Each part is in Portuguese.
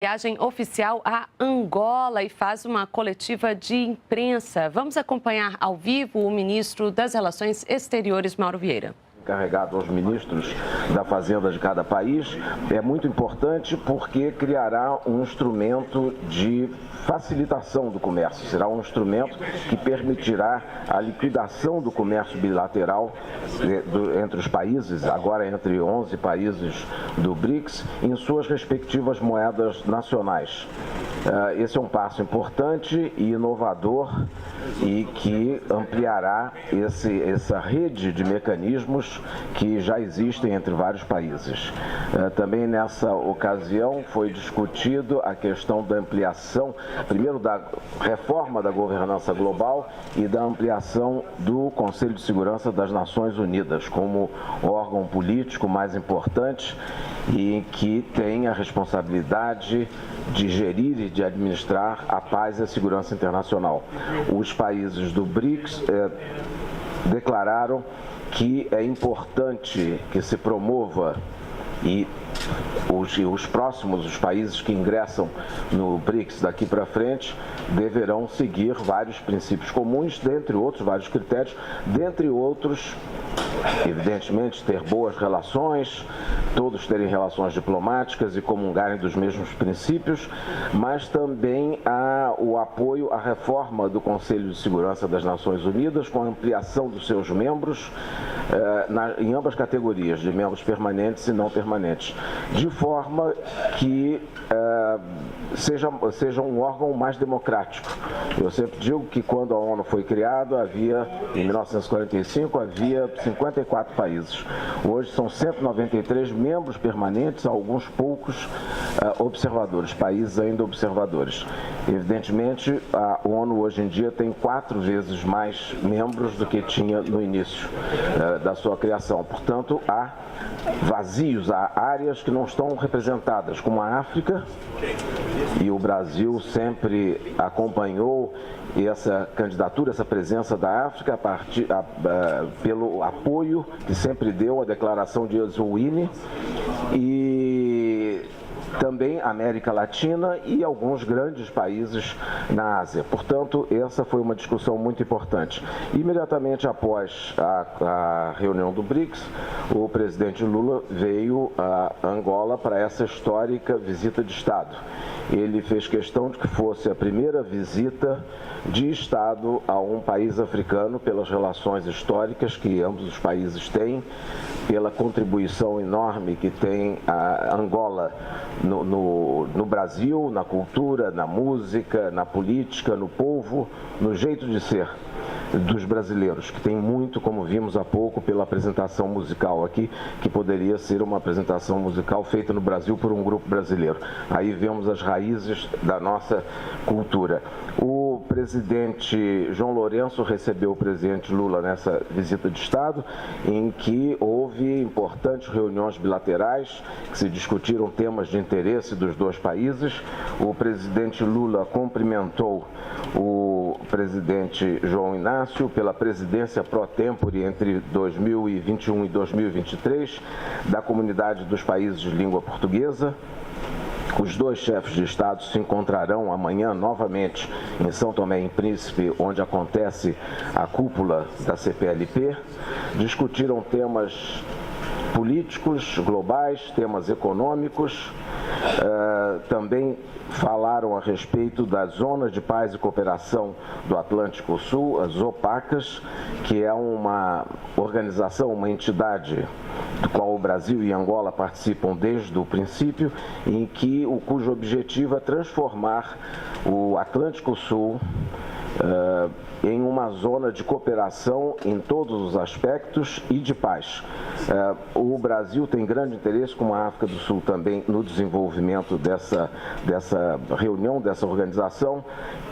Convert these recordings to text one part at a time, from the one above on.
Viagem oficial a Angola e faz uma coletiva de imprensa. Vamos acompanhar ao vivo o ministro das Relações Exteriores, Mauro Vieira. Encarregado aos ministros da Fazenda de cada país, é muito importante porque criará um instrumento de facilitação do comércio. Será um instrumento que permitirá a liquidação do comércio bilateral entre os países, agora entre 11 países do BRICS, em suas respectivas moedas nacionais. Esse é um passo importante e inovador e que ampliará essa rede de mecanismos que já existem entre vários países. Também nessa ocasião foi discutido a questão da ampliação, primeiro da reforma da governança global e da ampliação do Conselho de Segurança das Nações Unidas como órgão político mais importante e que tem a responsabilidade de gerir e de administrar a paz e a segurança internacional. Os países do BRICS declararam que é importante que se promova e os países que ingressam no BRICS daqui para frente deverão seguir vários princípios comuns, dentre outros, vários critérios, dentre outros, evidentemente, ter boas relações, todos terem relações diplomáticas e comungarem dos mesmos princípios, mas também o apoio à reforma do Conselho de Segurança das Nações Unidas, com a ampliação dos seus membros em ambas categorias, de membros permanentes e não permanentes, de forma que seja um órgão mais democrático. Eu sempre digo que quando a ONU foi criada, em 1945, havia 54 países. Hoje são 193 membros permanentes, alguns poucos observadores, países ainda observadores. Evidentemente, a ONU hoje em dia tem 4 vezes mais membros do que tinha no início da sua criação. Portanto, há vazios, há áreas que não estão representadas, como a África, e o Brasil sempre acompanhou essa candidatura, essa presença da África pelo apoio que sempre deu à declaração de Eswatini e também América Latina e alguns grandes países na Ásia. Portanto, essa foi uma discussão muito importante. Imediatamente após a reunião do BRICS, o presidente Lula veio a Angola para essa histórica visita de Estado. Ele fez questão de que fosse a primeira visita de Estado a um país africano, pelas relações históricas que ambos os países têm, pela contribuição enorme que tem a Angola no Brasil, na cultura, na música, na política, no povo, no jeito de ser dos brasileiros, que tem muito, como vimos há pouco pela apresentação musical aqui, que poderia ser uma apresentação musical feita no Brasil por um grupo brasileiro. Aí vemos as raízes da nossa cultura. O presidente João Lourenço recebeu o presidente Lula nessa visita de Estado, em que houve importantes reuniões bilaterais, que se discutiram temas de interesse dos dois países. O presidente Lula cumprimentou o presidente João Inácio pela presidência pro tempore entre 2021 e 2023 da Comunidade dos Países de Língua Portuguesa. Os dois chefes de Estado se encontrarão amanhã novamente em São Tomé e Príncipe, onde acontece a cúpula da CPLP. Discutiram temas políticos globais, temas econômicos, também falaram a respeito das zonas de paz e cooperação do Atlântico Sul, as OPACAS, que é uma organização, uma entidade do qual o Brasil e Angola participam desde o princípio, cujo objetivo é transformar o Atlântico Sul em uma zona de cooperação em todos os aspectos e de paz. O Brasil tem grande interesse, como a África do Sul também, no desenvolvimento dessa reunião, dessa organização,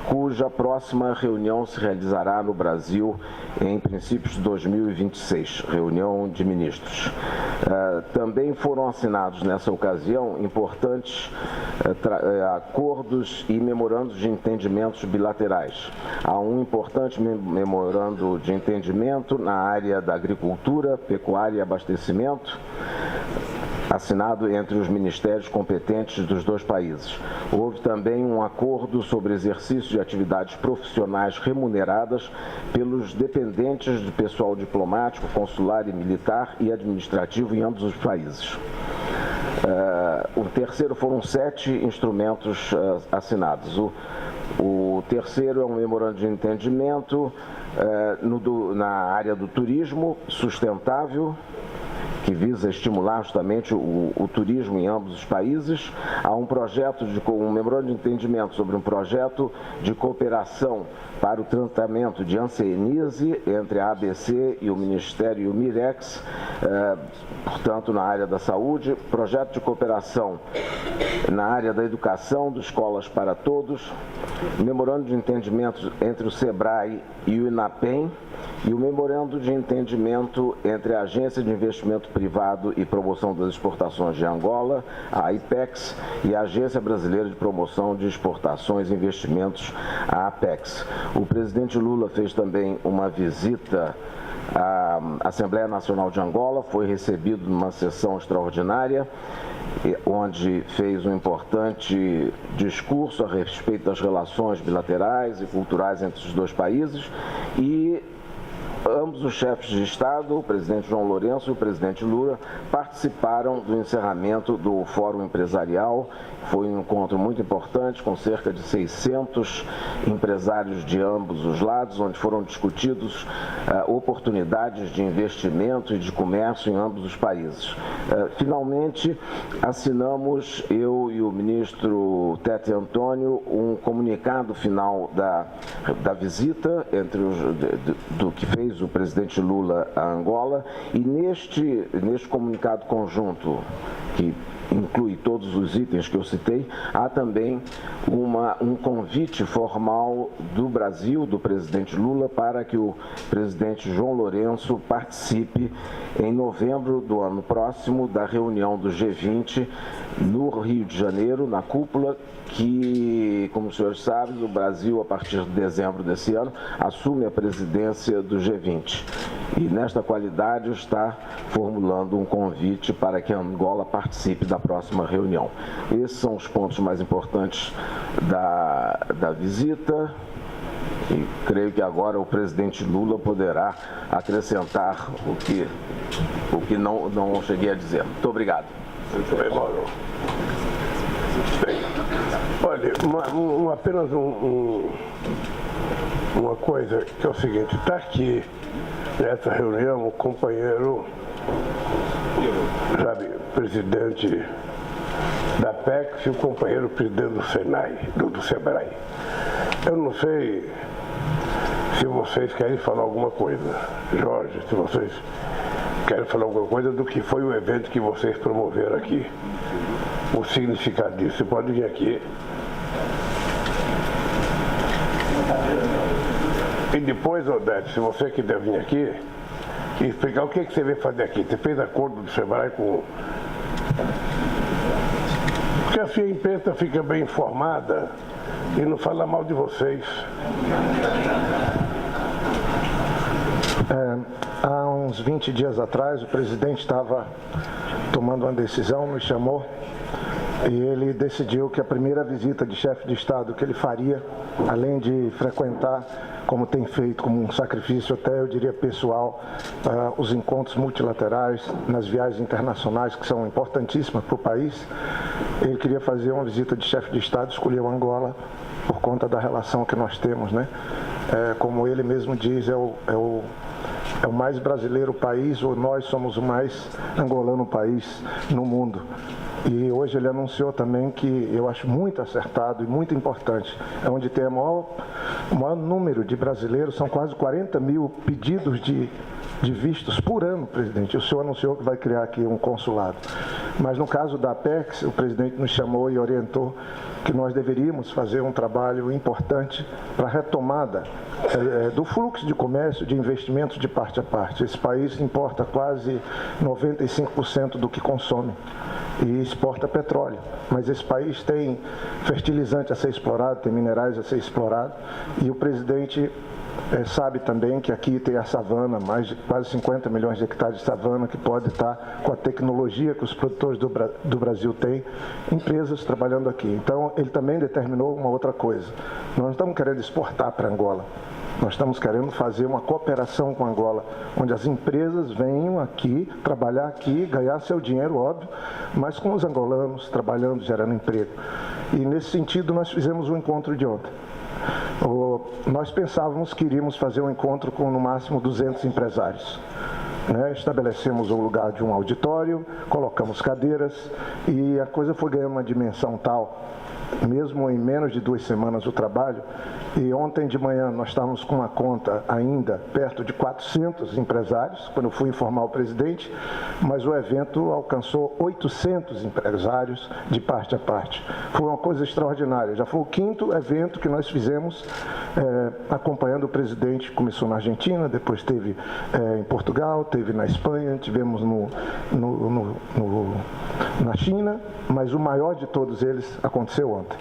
cuja próxima reunião se realizará no Brasil em princípios de 2026, reunião de ministros. Também foram assinados nessa ocasião importantes acordos e memorandos de entendimentos bilaterais. Há um importante memorando de entendimento na área da agricultura, pecuária e abastecimento, assinado entre os ministérios competentes dos dois países. Houve também um acordo sobre exercício de atividades profissionais remuneradas pelos dependentes de pessoal diplomático, consular e militar e administrativo em ambos os países. O terceiro foram 7 instrumentos assinados. O terceiro é um memorando de entendimento na área do turismo sustentável, que visa estimular justamente o turismo em ambos os países. Há um memorando de entendimento sobre um projeto de cooperação para o tratamento de hanseníase entre a ABC e o Ministério e o Mirex, portanto, na área da saúde. Projeto de cooperação na área da educação, de escolas para todos. Memorando de entendimento entre o SEBRAE e o INAPEM. E o memorando de entendimento entre a Agência de Investimento Privado e Promoção das Exportações de Angola, a IPEX, e a Agência Brasileira de Promoção de Exportações e Investimentos, a APEX. O presidente Lula fez também uma visita à Assembleia Nacional de Angola, foi recebido numa sessão extraordinária, onde fez um importante discurso a respeito das relações bilaterais e culturais entre os dois países, e ambos os chefes de Estado, o presidente João Lourenço e o presidente Lula, participaram do encerramento do Fórum Empresarial. Foi um encontro muito importante, com cerca de 600 empresários de ambos os lados, onde foram discutidos oportunidades de investimento e de comércio em ambos os países. Finalmente, assinamos, eu e o ministro Tete Antônio, um comunicado final da visita do que fez o presidente Lula a Angola, e neste comunicado conjunto, que inclui todos os itens que eu citei, há também um convite formal do Brasil, do presidente Lula, para que o presidente João Lourenço participe em novembro do ano próximo da reunião do G20 no Rio de Janeiro, na cúpula, que, como os senhores sabem, o Brasil, a partir de dezembro desse ano, assume a presidência do G20. E, nesta qualidade, está formulando um convite para que a Angola participe da próxima reunião. Esses são os pontos mais importantes da visita. E creio que agora o presidente Lula poderá acrescentar o que não cheguei a dizer. Muito obrigado. Muito bem, Mauro. Olha, apenas uma coisa, que é o seguinte: está aqui nessa reunião o companheiro, sabe, presidente da PEX e o companheiro presidente do Senai, do SEBRAE. Eu não sei se vocês querem falar alguma coisa, Jorge, se vocês querem falar alguma coisa do que foi o evento que vocês promoveram aqui. O significado disso. Você pode vir aqui. E depois, Odete, se você quiser vir aqui e explicar o que você veio fazer aqui. Você fez acordo do SEBRAE com... Porque assim a imprensa fica bem informada e não fala mal de vocês. Há uns 20 dias atrás, o presidente estava tomando uma decisão, me chamou, e ele decidiu que a primeira visita de chefe de Estado que ele faria, além de frequentar, como tem feito, como um sacrifício até, eu diria, pessoal, os encontros multilaterais nas viagens internacionais, que são importantíssimas para o país, ele queria fazer uma visita de chefe de Estado, escolheu Angola por conta da relação que nós temos, né? Como ele mesmo diz, é o mais brasileiro país, ou nós somos o mais angolano país no mundo. E hoje ele anunciou também que eu acho muito acertado e muito importante, é onde tem o maior número de brasileiros, são quase 40 mil pedidos de vistos por ano, presidente. O senhor anunciou que vai criar aqui um consulado. Mas no caso da Apex, o presidente nos chamou e orientou que nós deveríamos fazer um trabalho importante para a retomada do fluxo de comércio, de investimentos de parte a parte. Esse país importa quase 95% do que consome. e exporta petróleo. Mas esse país tem fertilizante a ser explorado, tem minerais a ser explorado, e o presidente sabe também que aqui tem a savana, mais de quase 50 milhões de hectares de savana, que pode estar com a tecnologia que os produtores do Brasil têm, empresas trabalhando aqui. Então, ele também determinou uma outra coisa. Nós não estamos querendo exportar para Angola. Nós estamos querendo fazer uma cooperação com Angola, onde as empresas venham aqui, trabalhar aqui, ganhar seu dinheiro, óbvio, mas com os angolanos, trabalhando, gerando emprego. E, nesse sentido, nós fizemos um encontro de ontem. Nós pensávamos que iríamos fazer um encontro com, no máximo, 200 empresários. Estabelecemos o lugar de um auditório, colocamos cadeiras e a coisa foi ganhando uma dimensão tal, mesmo em menos de 2 semanas o trabalho, e ontem de manhã nós estávamos com uma conta ainda perto de 400 empresários, quando eu fui informar o presidente, mas o evento alcançou 800 empresários de parte a parte. Foi uma coisa extraordinária, já foi o 5º evento que nós fizemos acompanhando o presidente. Começou na Argentina, depois teve em Portugal, teve na Espanha, tivemos na China, mas o maior de todos eles aconteceu ontem.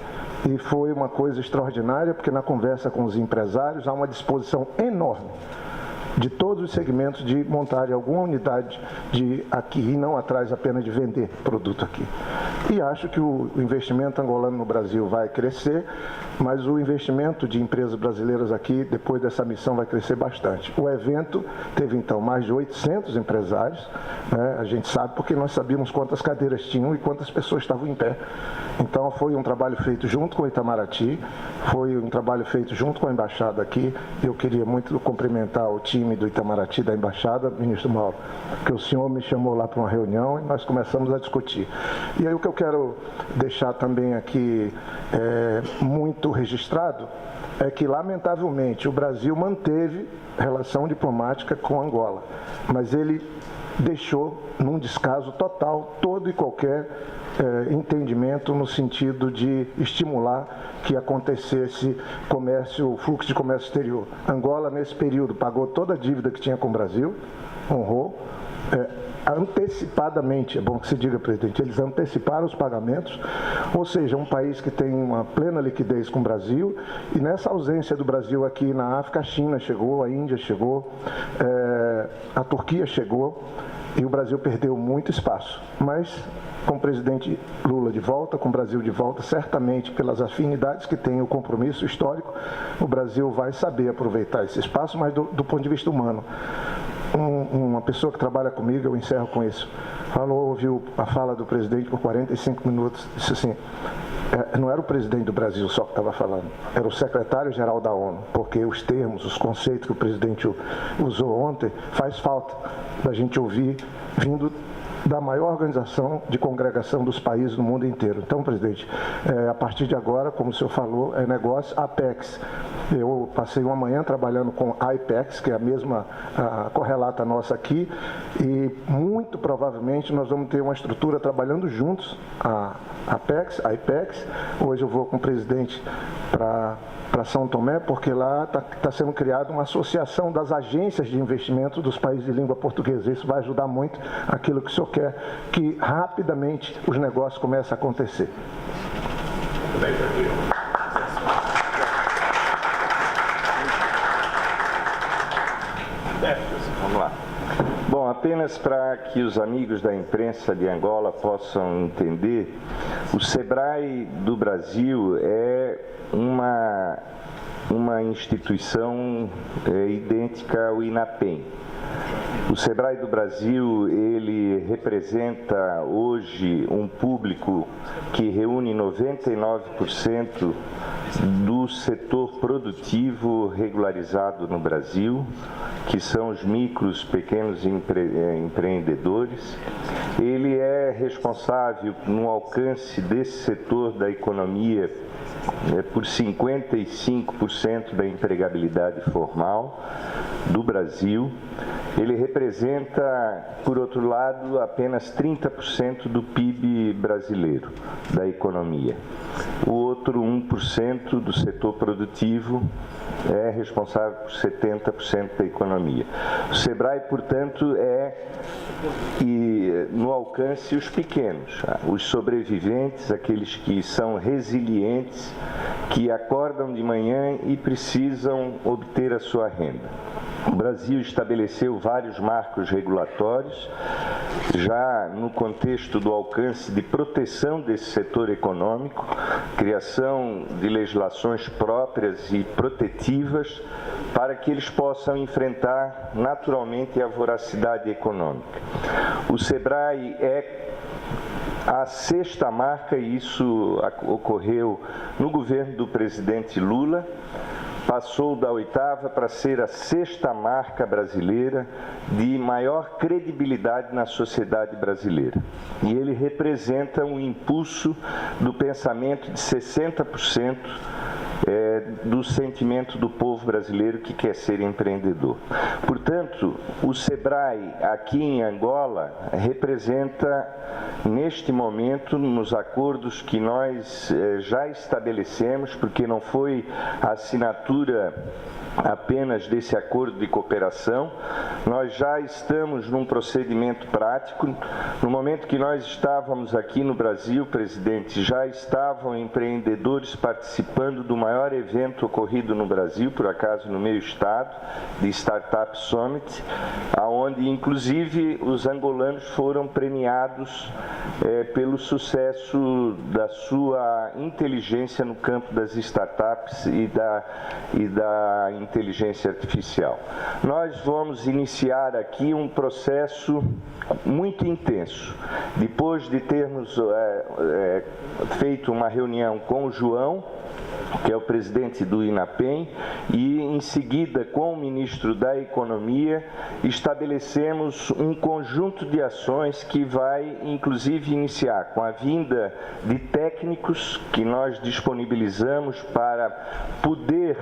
E foi uma coisa extraordinária, porque na conversa com os empresários há uma disposição enorme de todos os segmentos de montarem alguma unidade aqui e não atrás apenas de vender produto aqui. E acho que o investimento angolano no Brasil vai crescer, mas o investimento de empresas brasileiras aqui, depois dessa missão, vai crescer bastante. O evento teve, então, mais de 800 empresários, a gente sabe porque nós sabíamos quantas cadeiras tinham e quantas pessoas estavam em pé. Então, foi um trabalho feito junto com o Itamaraty, foi um trabalho feito junto com a Embaixada aqui. Eu queria muito cumprimentar o time do Itamaraty, da Embaixada, ministro Mauro, que o senhor me chamou lá para uma reunião e nós começamos a discutir. E aí o que eu quero deixar também aqui muito registrado é que, lamentavelmente, o Brasil manteve relação diplomática com Angola, mas ele deixou num descaso total todo e qualquer entendimento no sentido de estimular que acontecesse fluxo de comércio exterior. Angola, nesse período, pagou toda a dívida que tinha com o Brasil, honrou, antecipadamente, é bom que se diga, presidente, eles anteciparam os pagamentos, ou seja, um país que tem uma plena liquidez com o Brasil, e nessa ausência do Brasil aqui na África, a China chegou, a Índia chegou, a Turquia chegou, e o Brasil perdeu muito espaço. Mas, com o presidente Lula de volta, com o Brasil de volta, certamente, pelas afinidades que tem, o compromisso histórico, o Brasil vai saber aproveitar esse espaço, mas do ponto de vista humano. Uma pessoa que trabalha comigo, eu encerro com isso, ouviu a fala do presidente por 45 minutos, disse assim, não era o presidente do Brasil só que estava falando, era o secretário-geral da ONU, porque os termos, os conceitos que o presidente usou ontem, faz falta da gente ouvir vindo da maior organização de congregação dos países no mundo inteiro. Então, presidente, a partir de agora, como o senhor falou, é negócio Apex. Eu passei uma manhã trabalhando com a IPEX, que é a mesma correlata nossa aqui, e muito provavelmente nós vamos ter uma estrutura trabalhando juntos, a Apex, a IPEX. Hoje eu vou com o presidente para São Tomé, porque lá está sendo criada uma associação das agências de investimento dos países de língua portuguesa. Isso vai ajudar muito aquilo que o senhor quer, que rapidamente os negócios comecem a acontecer. Vamos lá. Bom, apenas para que os amigos da imprensa de Angola possam entender, o SEBRAE do Brasil é uma instituição idêntica ao INAPEM. O SEBRAE do Brasil, ele representa hoje um público que reúne 99% do setor produtivo regularizado no Brasil, que são os micros, pequenos empreendedores. Ele é responsável no alcance desse setor da economia por 55% da empregabilidade formal do Brasil. ele representa, por outro lado, apenas 30% do PIB brasileiro, da economia. O outro 1% do setor produtivo é responsável por 70% da economia. O SEBRAE, portanto, no alcance os pequenos, os sobreviventes, aqueles que são resilientes, que acordam de manhã e precisam obter a sua renda. O Brasil estabeleceu vários marcos regulatórios, já no contexto do alcance de proteção desse setor econômico, criação de legislações próprias e protetivas para que eles possam enfrentar naturalmente a voracidade econômica. O SEBRAE é a sexta marca, e isso ocorreu no governo do presidente Lula, passou da oitava para ser a sexta marca brasileira de maior credibilidade na sociedade brasileira. E ele representa um impulso do pensamento de 60% do sentimento do povo brasileiro que quer ser empreendedor. Portanto, o SEBRAE aqui em Angola representa, neste momento, nos acordos que nós já estabelecemos, porque não foi a assinatura apenas desse acordo de cooperação, nós já estamos num procedimento prático. No momento que nós estávamos aqui no Brasil, presidente, já estavam empreendedores participando do maior evento ocorrido no Brasil, por acaso no meu estado, de Startup Summit, aonde inclusive os angolanos foram premiados pelo sucesso da sua inteligência no campo das startups e da inteligência artificial. Nós vamos iniciar aqui um processo muito intenso. Depois de termos feito uma reunião com o João, que é o presidente do INAPEM, e em seguida com o ministro da Economia, estabelecemos um conjunto de ações que vai inclusive iniciar com a vinda de técnicos que nós disponibilizamos para poder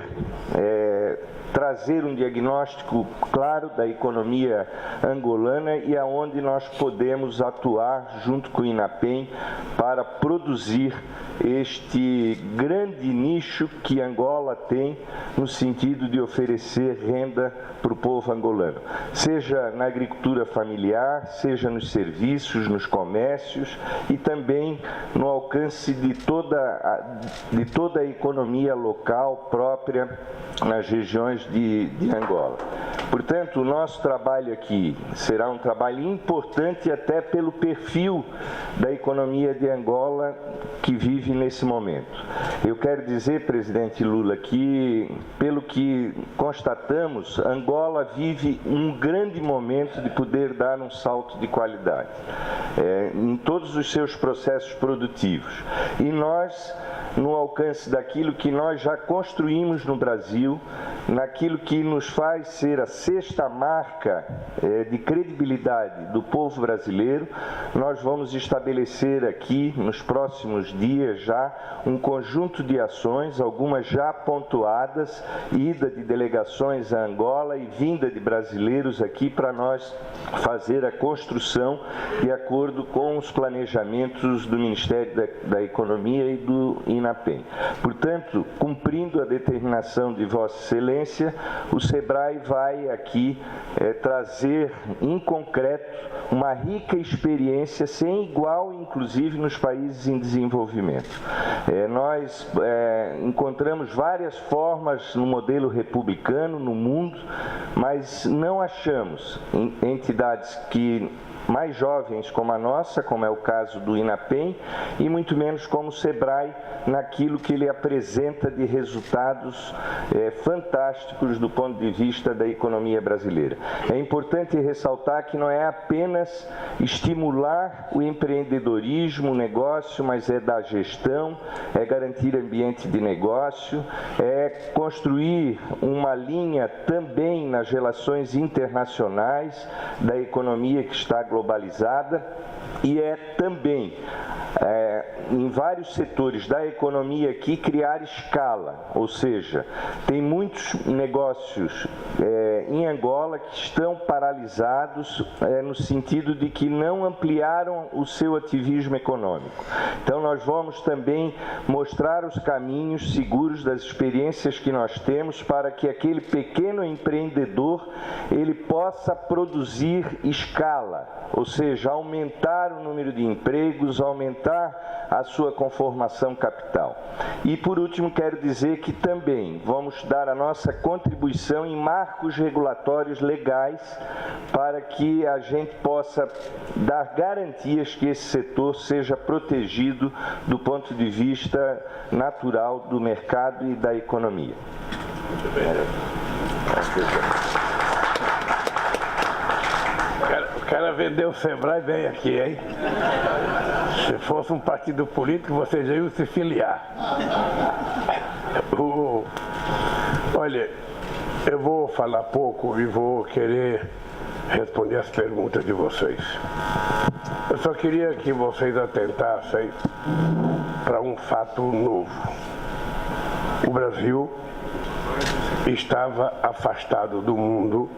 trazer um diagnóstico claro da economia angolana e aonde nós podemos atuar junto com o INAPEM para produzir este grande nicho que Angola tem no sentido de oferecer renda para o povo angolano, seja na agricultura familiar, seja nos serviços, nos comércios e também no alcance de toda a economia local própria nas regiões de Angola. Portanto, o nosso trabalho aqui será um trabalho importante até pelo perfil da economia de Angola que vive nesse momento. Eu quero dizer, presidente Lula, que pelo que constatamos, Angola vive um grande momento de poder dar um salto de qualidade em todos os seus processos produtivos. E nós, no alcance daquilo que nós já construímos no Brasil, naquilo que nos faz ser a sexta marca de credibilidade do povo brasileiro, nós vamos estabelecer aqui, nos próximos dias já, um conjunto de ações, algumas já pontuadas, ida de delegações a Angola e vinda de brasileiros aqui para nós fazer a construção de acordo com os planejamentos do Ministério da Economia e do INAPEM. Portanto, cumprindo a determinação de Vossa Excelência, o SEBRAE vai aqui trazer em concreto uma rica experiência sem igual, inclusive nos países em desenvolvimento. Nós encontramos várias formas no modelo republicano no mundo, mas não achamos entidades que mais jovens como a nossa, como é o caso do INAPEM, e muito menos como o SEBRAE, naquilo que ele apresenta de resultados fantásticos do ponto de vista da economia brasileira. É importante ressaltar que não é apenas estimular o empreendedorismo, o negócio, mas é da gestão, é garantir ambiente de negócio, é construir uma linha também nas relações internacionais da economia que está globalizada e é também em vários setores da economia aqui, criar escala, ou seja, tem muitos negócios em Angola que estão paralisados no sentido de que não ampliaram o seu ativismo econômico. Então nós vamos também mostrar os caminhos seguros das experiências que nós temos para que aquele pequeno empreendedor ele possa produzir escala, ou seja, aumentar o número de empregos, aumentar a sua conformação capital. E por último quero dizer que também vamos dar a nossa contribuição em marcos regulatórios legais para que a gente possa dar garantias que esse setor seja protegido do ponto de vista natural do mercado e da economia. O cara vendeu o Sebrae bem aqui, hein? Se fosse um partido político, você já ia se filiar. Olha, eu vou falar pouco e vou querer responder as perguntas de vocês. Eu só queria que vocês atentassem para um fato novo. O Brasil estava afastado do mundo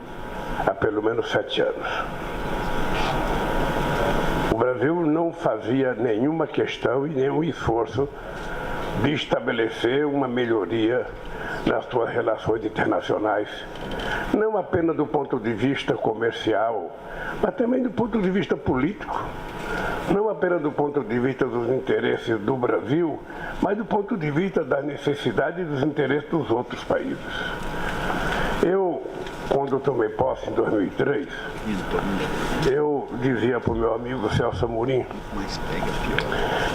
há pelo menos 7 anos. O Brasil não fazia nenhuma questão e nenhum esforço de estabelecer uma melhoria nas suas relações internacionais, não apenas do ponto de vista comercial, mas também do ponto de vista político, não apenas do ponto de vista dos interesses do Brasil, mas do ponto de vista da necessidade e dos interesses dos outros países. Eu, quando tomei posse em 2003, eu dizia para o meu amigo Celso Amorim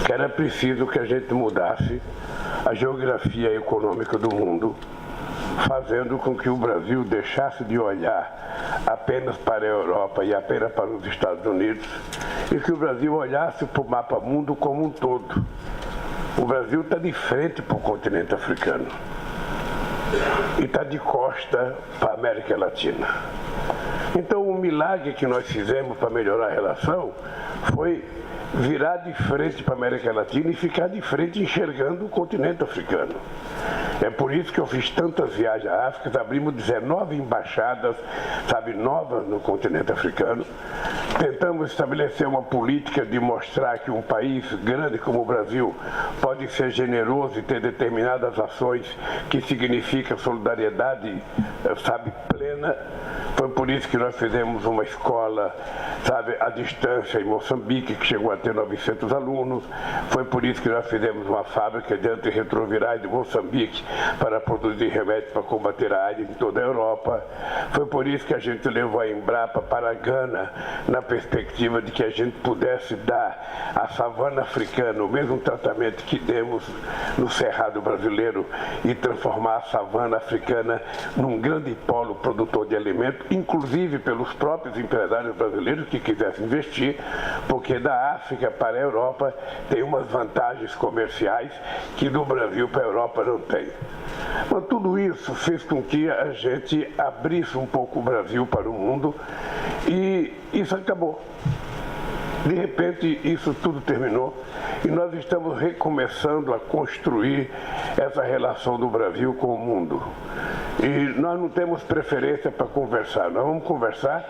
que era preciso que a gente mudasse a geografia econômica do mundo, fazendo com que o Brasil deixasse de olhar apenas para a Europa e apenas para os Estados Unidos e que o Brasil olhasse para o mapa mundo como um todo. O Brasil está de frente para o continente africano e está de costa para a América Latina. Então o milagre que nós fizemos para melhorar a relação foi virar de frente para a América Latina e ficar de frente enxergando o continente africano. É por isso que eu fiz tantas viagens à África, abrimos 19 embaixadas, novas no continente africano. Tentamos estabelecer uma política de mostrar que um país grande como o Brasil pode ser generoso e ter determinadas ações que significam solidariedade, plena. Foi por isso que nós fizemos uma escola, à distância em Moçambique, que chegou a ter 900 alunos. Foi por isso que nós fizemos uma fábrica de antirretrovirais de Moçambique para produzir remédios para combater a AIDS em toda a Europa. Foi por isso que a gente levou a Embrapa para a Gana, na perspectiva de que a gente pudesse dar à savana africana o mesmo tratamento que demos no Cerrado brasileiro e transformar a savana africana num grande polo produtor de alimentos, inclusive pelos próprios empresários brasileiros que quisessem investir, porque da África para a Europa tem umas vantagens comerciais que do Brasil para a Europa não tem. Mas tudo isso fez com que a gente abrisse um pouco o Brasil para o mundo e isso acabou. De repente, isso tudo terminou e nós estamos recomeçando a construir essa relação do Brasil com o mundo. E nós não temos preferência para conversar, nós vamos conversar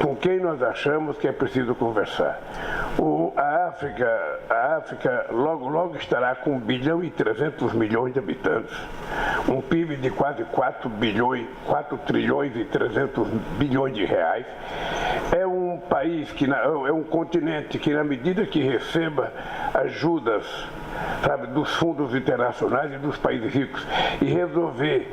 com quem nós achamos que é preciso conversar. A África logo estará com 1 bilhão e 300 milhões de habitantes, um PIB de quase 4 trilhões e 300 bilhões de reais. É um país, é um continente que, na medida que receba ajudas dos fundos internacionais e dos países ricos e resolver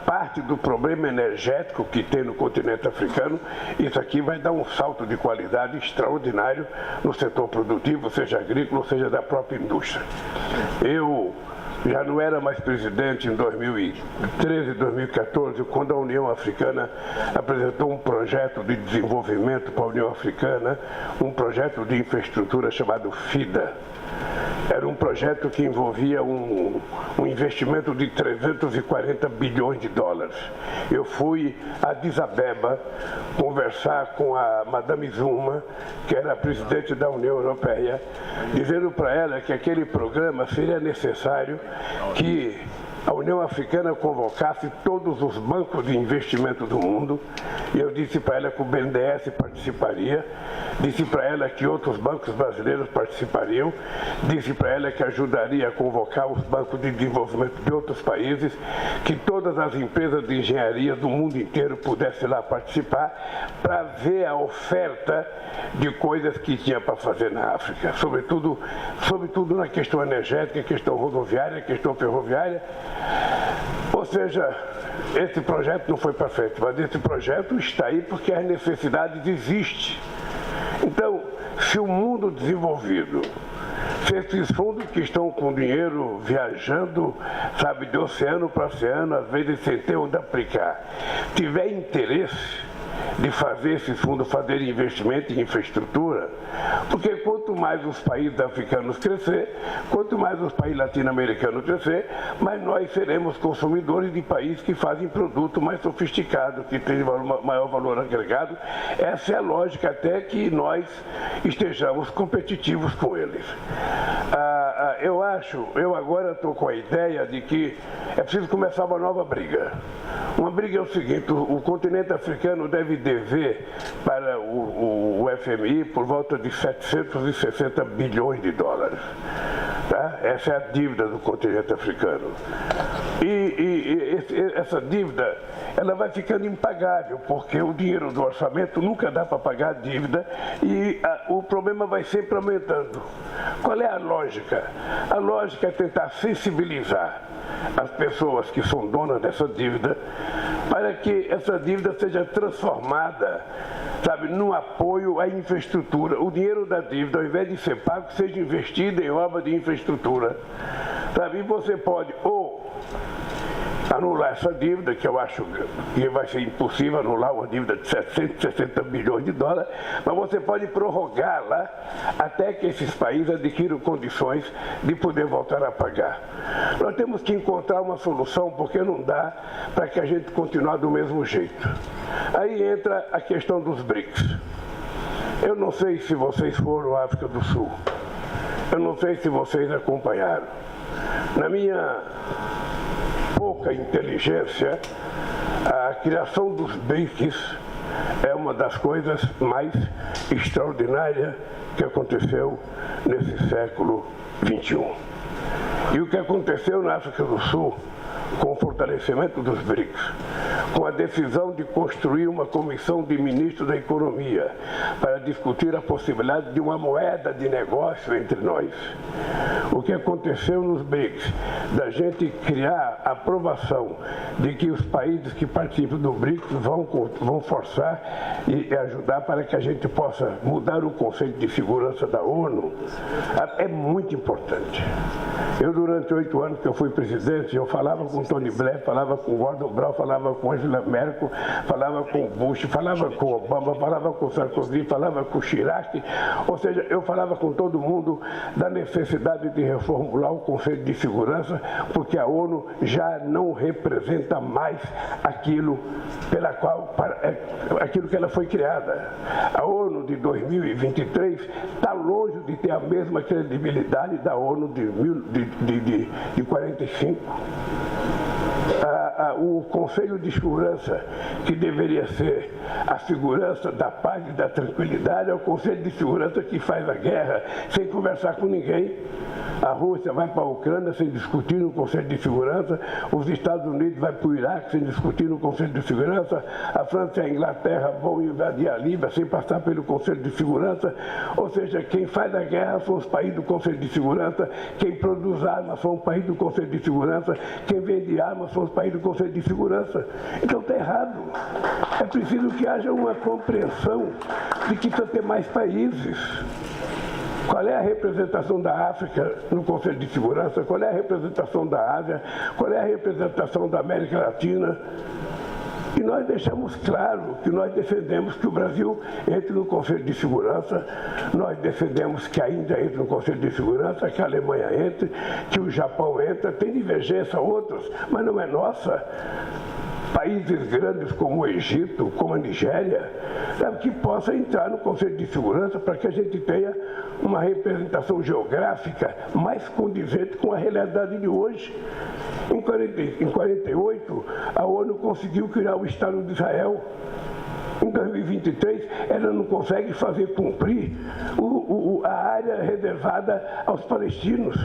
parte do problema energético que tem no continente africano, isso aqui vai dar um salto de qualidade extraordinário no setor produtivo, seja agrícola, seja da própria indústria. Eu já não era mais presidente em 2013, 2014, quando a União Africana apresentou um projeto de desenvolvimento para a União Africana, um projeto de infraestrutura chamado FIDA. Era um projeto que envolvia um investimento de 340 bilhões de dólares. Eu fui a Addis Abeba conversar com a Madame Zuma, que era a presidente da União Europeia, dizendo para ela que aquele programa seria necessário que a União Africana convocasse todos os bancos de investimento do mundo, e eu disse para ela que o BNDES participaria, disse para ela que outros bancos brasileiros participariam, disse para ela que ajudaria a convocar os bancos de desenvolvimento de outros países, que todas as empresas de engenharia do mundo inteiro pudessem lá participar, para ver a oferta de coisas que tinha para fazer na África, sobretudo na questão energética, questão rodoviária, questão ferroviária. Ou seja, esse projeto não foi para frente, mas esse projeto está aí porque as necessidades existem. Então, se o mundo desenvolvido, se esses fundos que estão com dinheiro viajando, sabe, de oceano para oceano, às vezes sem ter onde aplicar, tiver interesse de fazer esses fundos fazerem investimento em infraestrutura, porque quanto mais os países africanos crescer, quanto mais os países latino-americanos crescer, mais nós seremos consumidores de países que fazem produto mais sofisticado, que tem maior valor agregado. Essa é a lógica até que nós estejamos competitivos com eles. Eu agora estou com a ideia de que é preciso começar uma nova briga. Uma briga é o seguinte: o continente africano deve dever para o FMI por volta de 760 bilhões de dólares. Tá? Essa é a dívida do continente africano. E essa dívida, ela vai ficando impagável, porque o dinheiro do orçamento nunca dá para pagar a dívida e o problema vai sempre aumentando. Qual é a lógica? A lógica é tentar sensibilizar as pessoas que são donas dessa dívida para que essa dívida seja transformada, sabe, num apoio à infraestrutura. O dinheiro da dívida, ao invés de ser pago, seja investido em obra de infraestrutura. Sabe? E você pode ou anular essa dívida, que eu acho que vai ser impossível anular uma dívida de 760 bilhões de dólares, mas você pode prorrogá-la até que esses países adquiram condições de poder voltar a pagar. Nós temos que encontrar uma solução, porque não dá para que a gente continue do mesmo jeito. Aí entra a questão dos BRICS. Eu não sei se vocês foram à África do Sul, eu não sei se vocês acompanharam. Na minha pouca inteligência, a criação dos BRICS é uma das coisas mais extraordinárias que aconteceu nesse século XXI. E o que aconteceu na África do Sul, com o fortalecimento dos BRICS, com a decisão de construir uma comissão de ministros da economia para discutir a possibilidade de uma moeda de negócio entre nós. O que aconteceu nos BRICS, da gente criar a aprovação de que os países que participam do BRICS vão forçar e ajudar para que a gente possa mudar o conceito de segurança da ONU, é muito importante. Eu, durante 8 anos que eu fui presidente, eu falava com Tony Blair, falava com Gordon Brown, falava com Angela Merkel, falava com Bush, falava com Obama, falava com Sarkozy, falava com Chirac, ou seja, eu falava com todo mundo da necessidade de reformular o conceito de segurança, porque a ONU já não representa mais aquilo aquilo que ela foi criada. A ONU de 2023 está longe de ter a mesma credibilidade da ONU de 45. O Conselho de Segurança, que deveria ser a segurança da paz e da tranquilidade, é o Conselho de Segurança que faz a guerra sem conversar com ninguém. A Rússia vai para a Ucrânia sem discutir no Conselho de Segurança, os Estados Unidos vai para o Iraque sem discutir no Conselho de Segurança, a França e a Inglaterra vão invadir a Líbia sem passar pelo Conselho de Segurança. Ou seja, quem faz a guerra são os países do Conselho de Segurança, quem produz armas são os países do Conselho de Segurança, quem vende armas são os países do Conselho de Segurança. Então está errado. É preciso que haja uma compreensão de que precisa ter mais países. Qual é a representação da África no Conselho de Segurança? Qual é a representação da Ásia? Qual é a representação da América Latina? E nós deixamos claro que nós defendemos que o Brasil entre no Conselho de Segurança, nós defendemos que a Índia entre no Conselho de Segurança, que a Alemanha entre, que o Japão entre, tem divergência outros, mas não é nossa. Países grandes como o Egito, como a Nigéria, que possa entrar no Conselho de Segurança para que a gente tenha uma representação geográfica mais condizente com a realidade de hoje. Em 48, a ONU conseguiu criar o Estado de Israel. Em 2023, ela não consegue fazer cumprir a área reservada aos palestinos.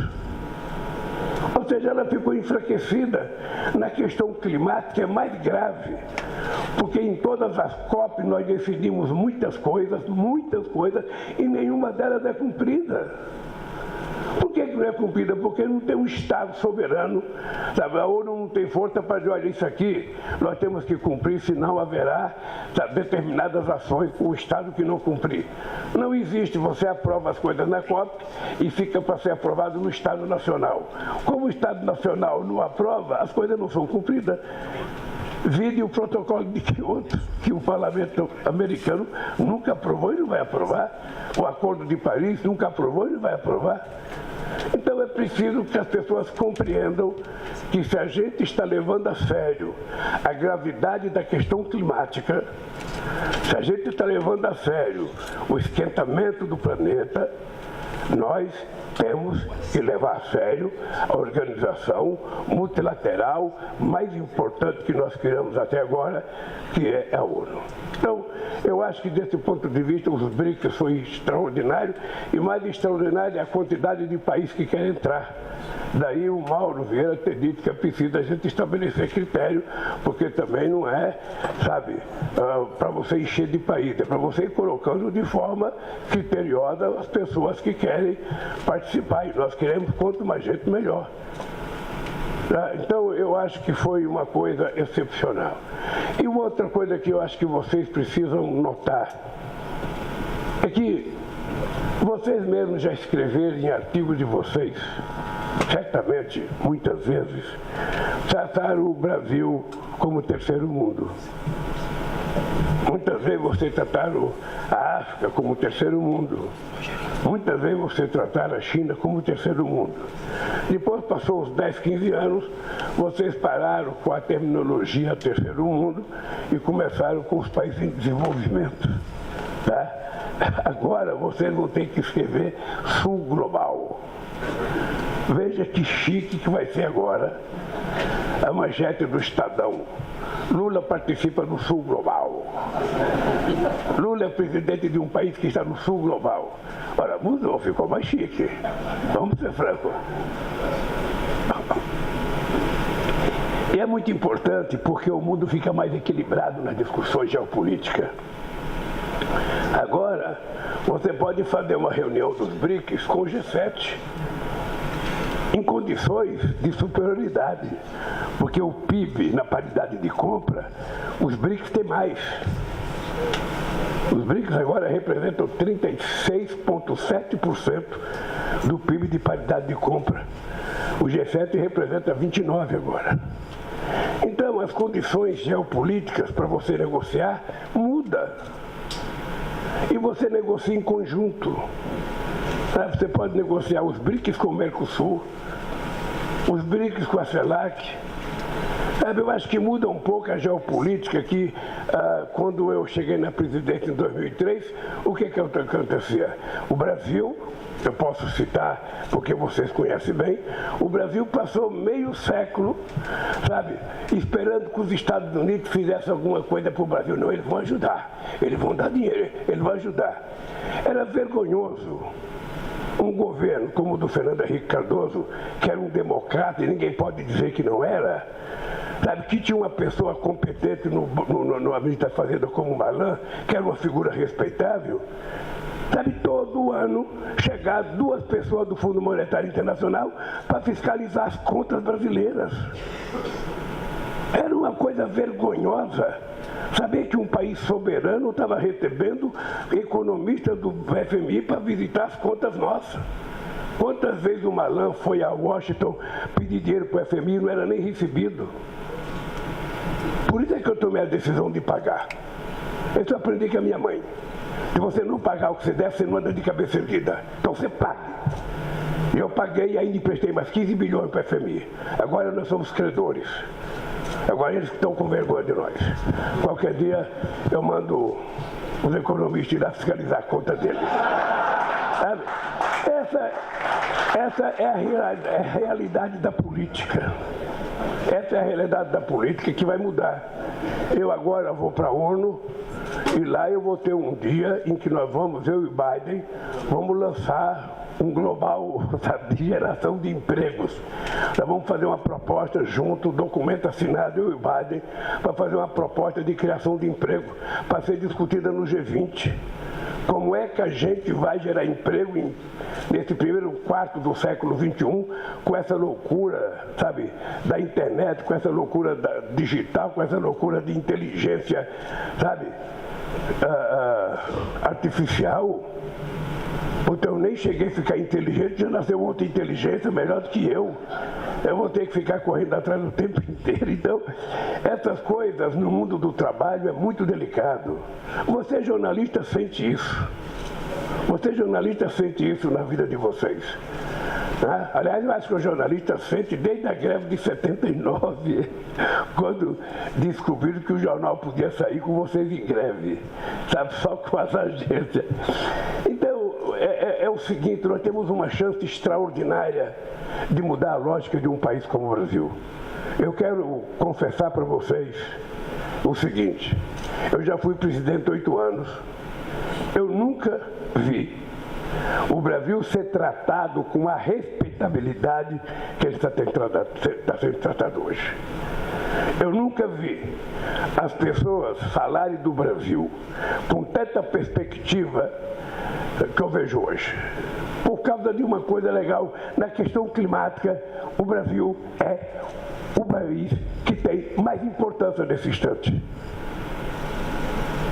Ou seja, ela ficou enfraquecida na questão climática, é mais grave, porque em todas as COP nós decidimos muitas coisas, e nenhuma delas é cumprida. Por que não é cumprida? Porque não tem um Estado soberano, sabe? A ONU não tem força para dizer, olha, isso aqui nós temos que cumprir, senão haverá, sabe, determinadas ações com o Estado que não cumprir. Não existe, você aprova as coisas na COP e fica para ser aprovado no Estado Nacional. Como o Estado Nacional não aprova, as coisas não são cumpridas. Vide o protocolo de Kyoto, que o parlamento americano nunca aprovou e não vai aprovar. O Acordo de Paris nunca aprovou e não vai aprovar. Então é preciso que as pessoas compreendam que se a gente está levando a sério a gravidade da questão climática, se a gente está levando a sério o esquentamento do planeta, nós temos que levar a sério a organização multilateral mais importante que nós criamos até agora, que é a ONU. Então, eu acho que desse ponto de vista os BRICS foi extraordinário, e mais extraordinário é a quantidade de países que querem entrar. Daí o Mauro Vieira ter dito que é preciso a gente estabelecer critério, porque também não é, sabe, para você encher de país, é para você ir colocando de forma criteriosa as pessoas que querem participar, e nós queremos quanto mais gente melhor. Então eu acho que foi uma coisa excepcional. E uma outra coisa que eu acho que vocês precisam notar é que vocês mesmos já escreveram em artigos de vocês, certamente, muitas vezes, trataram o Brasil como terceiro mundo. Muitas vezes vocês trataram a África como terceiro mundo. Muitas vezes vocês trataram a China como terceiro mundo. Depois passou uns 10, 15 anos, vocês pararam com a terminologia terceiro mundo e começaram com os países em desenvolvimento. Tá? Agora vocês vão ter que escrever Sul Global. Veja que chique que vai ser agora a manchete do Estadão. Lula participa do Sul Global. Lula é presidente de um país que está no Sul Global. Ora, mudou, ficou mais chique. Vamos ser francos. E é muito importante porque o mundo fica mais equilibrado nas discussões geopolíticas. Agora, você pode fazer uma reunião dos BRICS com o G7 em condições de superioridade, porque o PIB na paridade de compra, os BRICS têm mais. Os BRICS agora representam 36,7% do PIB de paridade de compra. O G7 representa 29% agora. Então, as condições geopolíticas para você negociar mudam. E você negocia em conjunto. Você pode negociar os BRICS com o Mercosul, os BRICS com a CELAC. Eu acho que muda um pouco a geopolítica que, quando eu cheguei na presidência em 2003, o que acontecia? O Brasil, eu posso citar, porque vocês conhecem bem, o Brasil passou meio século, sabe, esperando que os Estados Unidos fizessem alguma coisa para o Brasil. Não, eles vão ajudar, eles vão dar dinheiro, eles vão ajudar. Era vergonhoso um governo como o do Fernando Henrique Cardoso, que era um democrata e ninguém pode dizer que não era, sabe, que tinha uma pessoa competente no Ministério da Fazenda como o Malan, que era uma figura respeitável, sabe, todo ano chegar 2 pessoas do Fundo Monetário Internacional para fiscalizar as contas brasileiras. Era uma coisa vergonhosa. Saber que um país soberano estava recebendo economistas do FMI para visitar as contas nossas. Quantas vezes o Malan foi a Washington pedir dinheiro para o FMI e não era nem recebido? Por isso é que eu tomei a decisão de pagar. Isso eu aprendi com a minha mãe. Se você não pagar o que você deve, você não anda de cabeça erguida. Então você pague. E eu paguei e ainda emprestei mais 15 bilhões para a FMI. Agora nós somos credores. Agora eles estão com vergonha de nós. Qualquer dia eu mando os economistas ir lá fiscalizar a conta deles. Sabe? Essa é a realidade da política. Essa é a realidade da política que vai mudar. Eu agora vou para a ONU e lá eu vou ter um dia em que nós vamos, eu e Biden, vamos lançar um global, sabe, de geração de empregos. Nós vamos fazer uma proposta junto, documento assinado, eu e Biden, para fazer uma proposta de criação de emprego, para ser discutida no G20. Como é que a gente vai gerar emprego nesse primeiro quarto do século XXI, com essa loucura, sabe, da internet, com essa loucura digital, com essa loucura de inteligência, sabe, artificial? Então eu nem cheguei a ficar inteligente, já nasceu outra inteligência melhor do que eu. Eu vou ter que ficar correndo atrás o tempo inteiro. Então, essas coisas no mundo do trabalho é muito delicado. Você, jornalista, sente isso. Você, jornalista, sente isso na vida de vocês. Aliás, eu acho que o jornalista sente desde a greve de 79, quando descobriram que o jornal podia sair com vocês em greve, sabe, só com as agências. Então, é o seguinte, nós temos uma chance extraordinária de mudar a lógica de um país como o Brasil. Eu quero confessar para vocês o seguinte, eu já fui presidente 8 anos, eu nunca vi o Brasil ser tratado com a respeitabilidade que ele está sendo tratado hoje. Eu nunca vi as pessoas falarem do Brasil com tanta perspectiva que eu vejo hoje. Por causa de uma coisa legal, na questão climática, o Brasil é o país que tem mais importância nesse instante.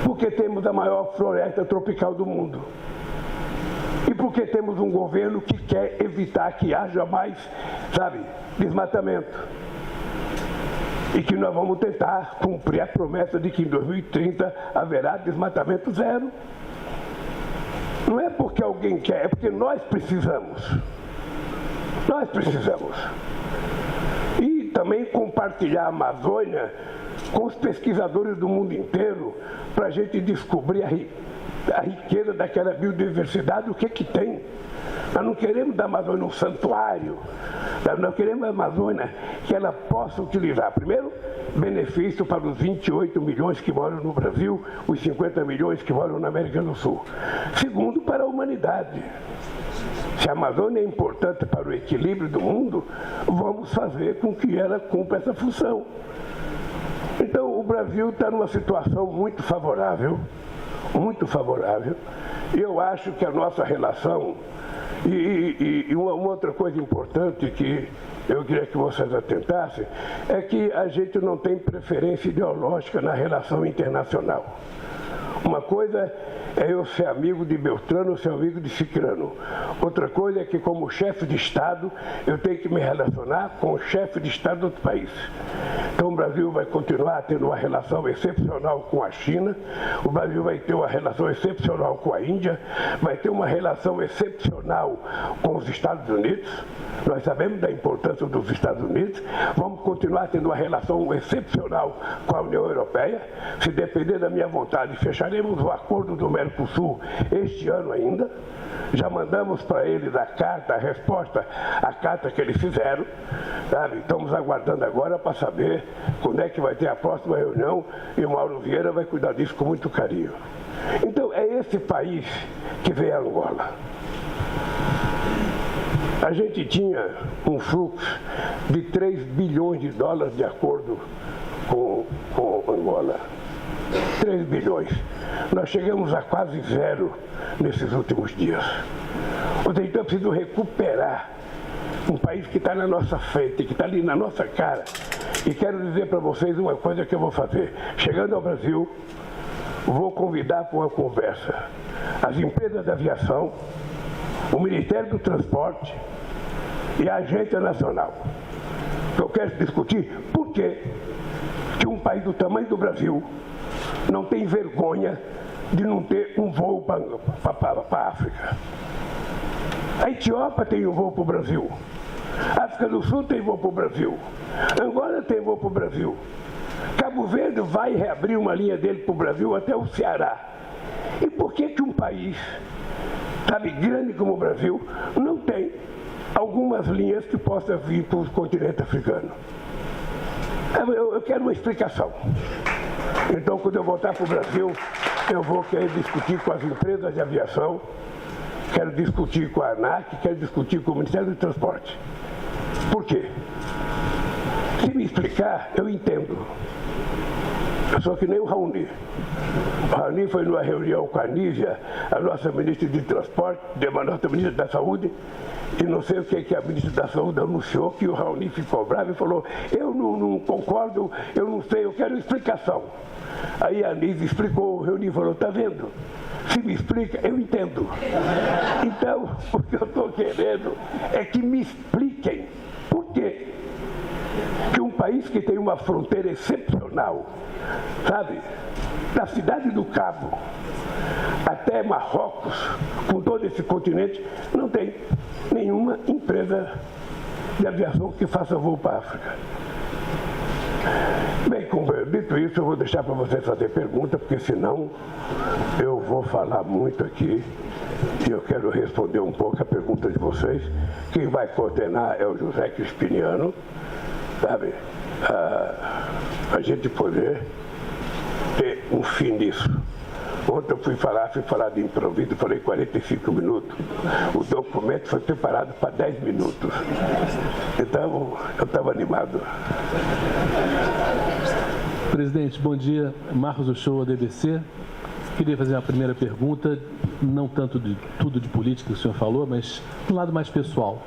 Porque temos a maior floresta tropical do mundo. E porque temos um governo que quer evitar que haja mais, sabe, desmatamento. E que nós vamos tentar cumprir a promessa de que em 2030 haverá desmatamento zero. Não é porque alguém quer, é porque nós precisamos. Nós precisamos. E também compartilhar a Amazônia com os pesquisadores do mundo inteiro para a gente descobrir a riqueza daquela biodiversidade, o que tem. Nós não queremos da Amazônia um santuário, nós queremos a Amazônia que ela possa utilizar, primeiro, benefício para os 28 milhões que moram no Brasil, os 50 milhões que moram na América do Sul. Segundo, para a humanidade. Se a Amazônia é importante para o equilíbrio do mundo, vamos fazer com que ela cumpra essa função. Então, o Brasil está numa situação muito favorável, e eu acho que a nossa relação, e uma outra coisa importante que eu queria que vocês atentassem, é que a gente não tem preferência ideológica na relação internacional. Uma coisa é eu ser amigo de Beltrano ou ser amigo de Cicrano. Outra coisa é que, como chefe de Estado, eu tenho que me relacionar com o chefe de Estado do outro país. Então o Brasil vai continuar tendo uma relação excepcional com a China, o Brasil vai ter uma relação excepcional com a Índia, vai ter uma relação excepcional com os Estados Unidos. Nós sabemos da importância dos Estados Unidos, vamos continuar tendo uma relação excepcional com a União Europeia. Se depender da minha vontade, fecharemos o acordo do Mercosul este ano ainda. Já mandamos para eles a carta, a resposta à carta que eles fizeram, sabe? Estamos aguardando agora para saber quando é que vai ter a próxima reunião e o Mauro Vieira vai cuidar disso com muito carinho. Então, é esse país que vem a Angola. A gente tinha um fluxo de 3 bilhões de dólares de acordo com Angola. 3 bilhões. Nós chegamos a quase zero nesses últimos dias. Então é preciso recuperar um país que está na nossa frente, que está ali na nossa cara. E quero dizer para vocês uma coisa que eu vou fazer. Chegando ao Brasil, vou convidar para uma conversa as empresas de aviação, o Ministério do Transporte e a Agência Nacional. Eu quero discutir por que que um país do tamanho do Brasil não tem vergonha de não ter um voo para a África? A Etiópia tem um voo para o Brasil. A África do Sul tem voo para o Brasil. Angola tem voo para o Brasil. Cabo Verde vai reabrir uma linha dele para o Brasil até o Ceará. E por que um país, sabe, grande como o Brasil, não tem algumas linhas que possam vir para o continente africano? Eu quero uma explicação. Então, quando eu voltar para o Brasil, eu vou querer discutir com as empresas de aviação, quero discutir com a ANAC, quero discutir com o Ministério do Transporte. Por quê? Se me explicar, eu entendo. Eu sou que nem o Raoni. O Raoni foi numa reunião com a Nízia, a nossa ministra de Transporte, a nossa ministra da Saúde, e não sei o que a ministra da Saúde anunciou, que o Raoni ficou bravo e falou: eu não concordo, eu não sei, eu quero explicação. Aí a Nízia explicou, o Raoni falou: tá vendo? Se me explica, eu entendo. Então, o que eu estou querendo é que me expliquem por quê que um país que tem uma fronteira excepcional, sabe, da cidade do Cabo até Marrocos, com todo esse continente, não tem nenhuma empresa de aviação que faça voo para a África. Bem, dito isso, eu vou deixar para vocês fazer pergunta, porque senão eu vou falar muito aqui e eu quero responder um pouco a pergunta de vocês. Quem vai coordenar é o José Crispiniano, sabe? A gente poder ter um fim nisso. Ontem eu fui falar de improviso, falei 45 minutos. O documento foi preparado para 10 minutos. Então, eu estava animado. Presidente, bom dia. Marcos Uchoa, DBC. Queria fazer uma primeira pergunta, não tanto de tudo de política que o senhor falou, mas do lado mais pessoal.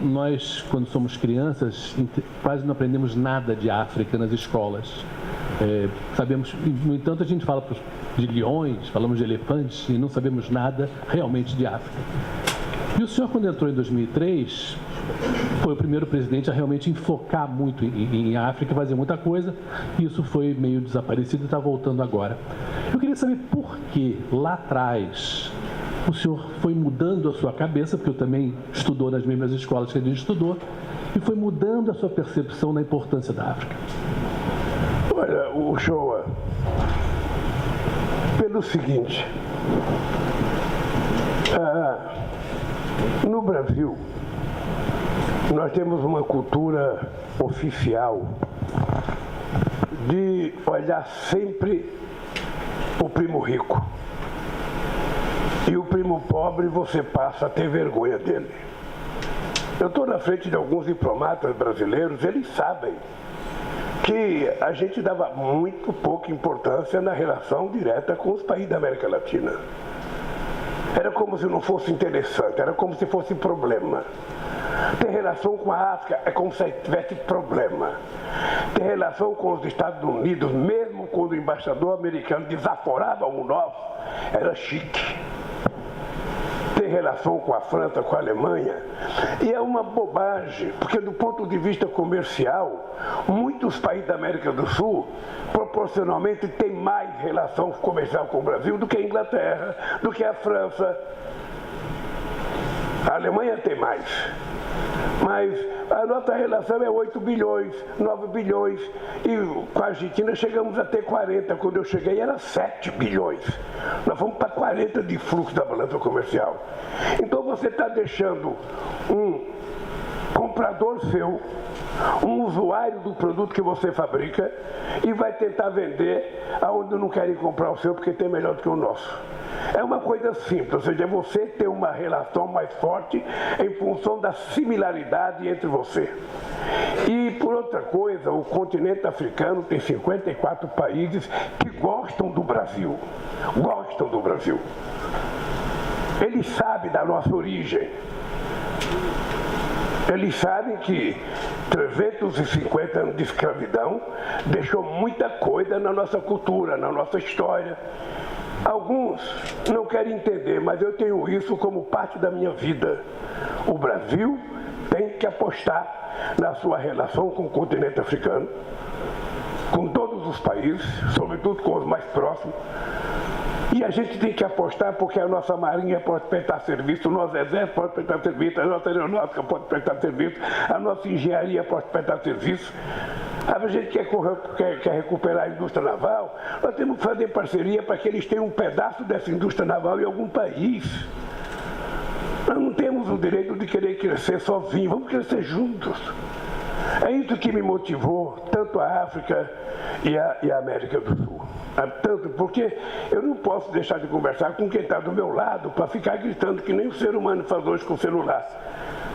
Nós, quando somos crianças, quase não aprendemos nada de África nas escolas. Sabemos, no entanto, a gente fala de leões, falamos de elefantes e não sabemos nada realmente de África. E o senhor, quando entrou em 2003, foi o primeiro presidente a realmente enfocar muito em África, fazer muita coisa, e isso foi meio desaparecido e está voltando agora. Eu queria saber por que, lá atrás, o senhor foi mudando a sua cabeça, porque eu também estudou nas mesmas escolas que a gente estudou, e foi mudando a sua percepção da importância da África. Olha, Uchoa, pelo seguinte, no Brasil, nós temos uma cultura oficial de olhar sempre o primo rico. E o primo pobre, você passa a ter vergonha dele. Eu estou na frente de alguns diplomatas brasileiros, eles sabem que a gente dava muito pouca importância na relação direta com os países da América Latina. Era como se não fosse interessante, era como se fosse problema. Ter relação com a África é como se tivesse problema. Ter relação com os Estados Unidos, mesmo quando o embaixador americano desaforava o nosso, era chique. Ter relação com a França, com a Alemanha, e é uma bobagem, porque do ponto de vista comercial, muitos países da América do Sul, proporcionalmente, têm mais relação comercial com o Brasil do que a Inglaterra, do que a França. A Alemanha tem mais. Mas a nossa relação é 8 bilhões, 9 bilhões, e com a Argentina chegamos a ter 40, quando eu cheguei era 7 bilhões. Nós vamos para 40 de fluxo da balança comercial. Então você está deixando um comprador seu, um usuário do produto que você fabrica, e vai tentar vender aonde não querem comprar o seu porque tem melhor do que o nosso. É uma coisa simples, ou seja, é você ter uma relação mais forte em função da similaridade entre você. E por outra coisa, o continente africano tem 54 países que gostam do Brasil. Gostam do Brasil. Eles sabem da nossa origem. Eles sabem que 350 anos de escravidão deixou muita coisa na nossa cultura, na nossa história. Alguns não querem entender, mas eu tenho isso como parte da minha vida. O Brasil tem que apostar na sua relação com o continente africano. com todos os países, sobretudo com os mais próximos. E a gente tem que apostar porque a nossa marinha pode prestar serviço, o nosso exército pode prestar serviço, a nossa aeronáutica pode prestar serviço, a nossa engenharia pode prestar serviço. A gente quer recuperar a indústria naval, nós temos que fazer parceria para que eles tenham um pedaço dessa indústria naval em algum país. Nós não temos o direito de querer crescer sozinhos, vamos crescer juntos. É isso que me motivou tanto a África e a América do Sul. Tanto porque eu não posso deixar de conversar com quem está do meu lado para ficar gritando que nem o ser humano faz hoje com o celular.